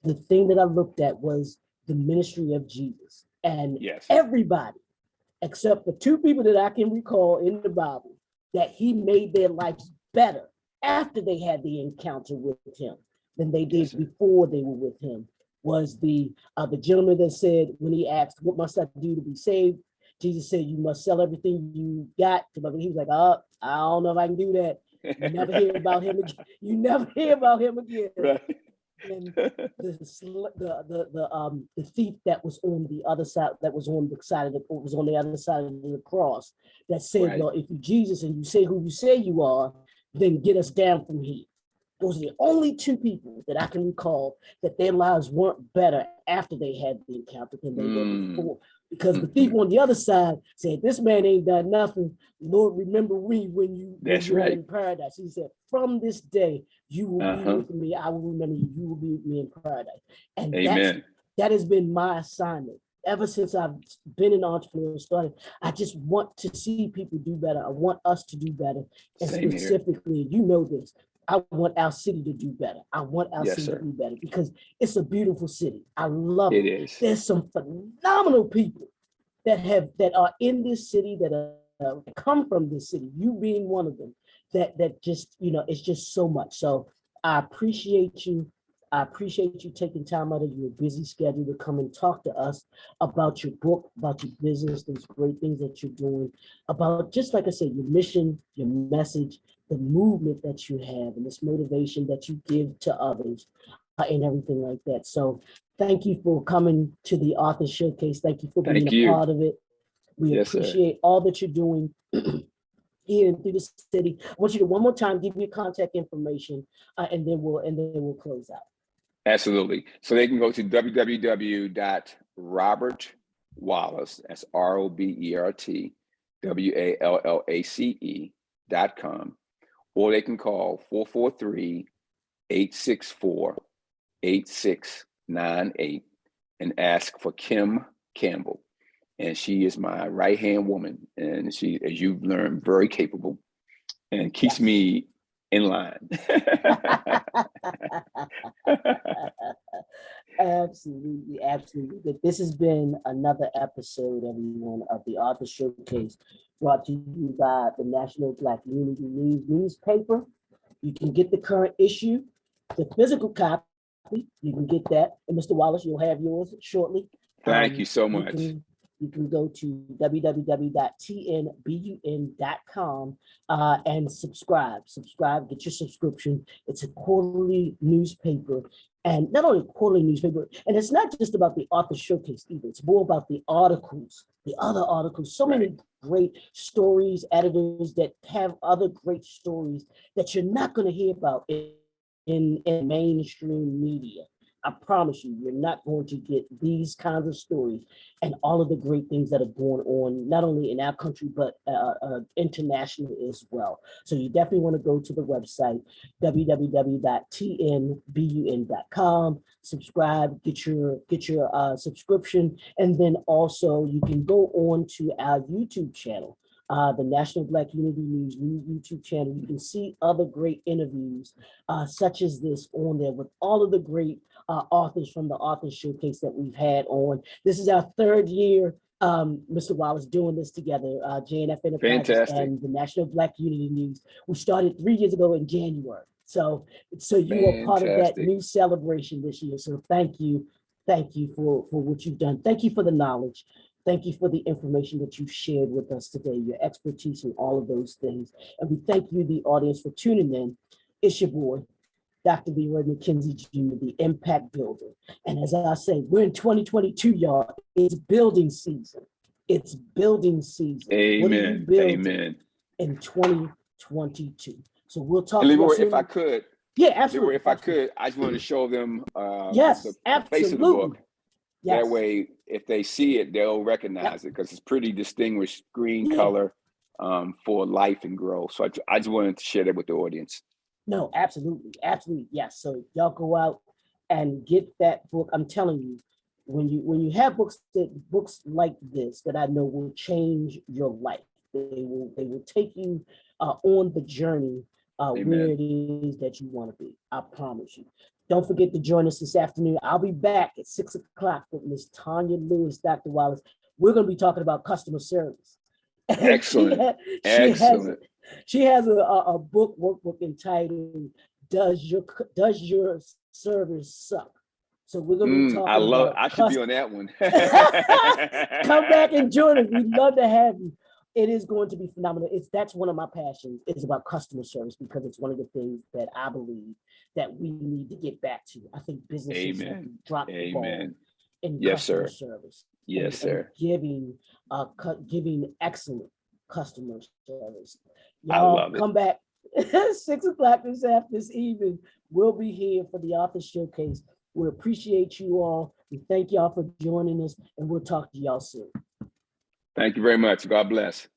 the thing that I looked at was the ministry of Jesus. And everybody, except for 2 people that I can recall in the Bible, that he made their lives better after they had the encounter with him than they did before they were with him, was the gentleman that said, when he asked, what must I do to be saved? Jesus said, you must sell everything you got. He was like, I don't know if I can do that. You never hear about him again. You never hear about him again. Right. And the thief that was on the other side, was on the other side of the cross, that said, well, if you're Jesus and you say who you say you are, then get us down from here. Those are the only 2 people that I can recall that their lives weren't better after they had the encounter than they were before. Because the thief on the other side said, this man ain't done nothing. Lord, remember me when you were in paradise. He said, from this day, you will be with me. I will remember you. You will be with me in paradise. And that has been my assignment. Ever since I've been an entrepreneur, started, I just want to see people do better. I want us to do better. And specifically, you know this, I want our city to do better. I want our city to do better because it's a beautiful city. I love it. It is. There's some phenomenal people that are in this city, that come from this city, you being one of them, that just, it's just so much. So I appreciate you. I appreciate you taking time out of your busy schedule to come and talk to us about your book, about your business, those great things that you're doing, about, just like I said, your mission, your message, the movement that you have, and this motivation that you give to others, and everything like that. So thank you for coming to the Author Showcase. Thank you for being a part of it. We appreciate all that you're doing here and through the city. I want you to one more time give your contact information, and then we'll close out. Absolutely. So they can go to www.robertwallace, that's ROBERTWALLACE.com, or they can call 443-864-8698 and ask for Kim Campbell. And she is my right-hand woman, and she, as you've learned, very capable and keeps me in line. Absolutely. This has been another episode, everyone, of the Author Showcase, brought to you by the National Black Unity News newspaper. You can get the current issue, the physical copy. You can get that, and Mr. Wallace, you'll have yours shortly. Thank you so much. you can go to www.tnbun.com and subscribe. Get your subscription. It's a quarterly newspaper. And not only a quarterly newspaper, and it's not just about the author showcase either. It's more about the articles, the other articles, so many great stories, editors that have other great stories that you're not going to hear about in mainstream media. I promise you, you're not going to get these kinds of stories and all of the great things that are going on, not only in our country, but internationally as well. So you definitely want to go to the website, www.tnbun.com, subscribe, get your subscription, and then also you can go on to our YouTube channel. The National Black Unity News YouTube channel. You can see other great interviews such as this on there with all of the great authors from the Author Showcase that we've had on. This is our third year, Mr. Wallace, doing this together, JNF Enterprises and the National Black Unity News. We started 3 years ago in January. So you are part of that new celebration this year. So thank you for what you've done. Thank you for the knowledge. Thank you for the information that you shared with us today, your expertise in all of those things. And we thank you, the audience, for tuning in. It's your boy, Dr. Leroy McKenzie Jr., the Impact Builder. And as I say, we're in 2022, y'all. It's building season. It's building season. Amen. What are you building in 2022? So we'll talk. Leroy, if I could. Yeah, absolutely. Leroy, if I could, I just wanted to show them yes, the absolutely. face of the book. Yes. That way, if they see it, they'll recognize it because it's pretty distinguished green color for life and growth. So I just wanted to share that with the audience. No, absolutely. Absolutely. Yes. So y'all go out and get that book. I'm telling you, when you have books like this that I know will change your life. They will take you on the journey where it is that you want to be. I promise you. Don't forget to join us this afternoon. I'll be back at 6 o'clock with Ms. Tanya Lewis, Dr. Wallace. We're going to be talking about customer service. Excellent. She has a book workbook entitled "Does Your Service Suck?" So we're going to be talking. I should be on that one. Come back and join us. We'd love to have you. It is going to be phenomenal. That's one of my passions. It's about customer service because it's one of the things that I believe that we need to get back to. I think businesses have dropped the ball in customer service. Yes, sir. Giving excellent customer service. I love come back 6 o'clock this evening. We'll be here for the Author Showcase. We appreciate you all. We thank y'all for joining us, and we'll talk to y'all soon. Thank you very much. God bless.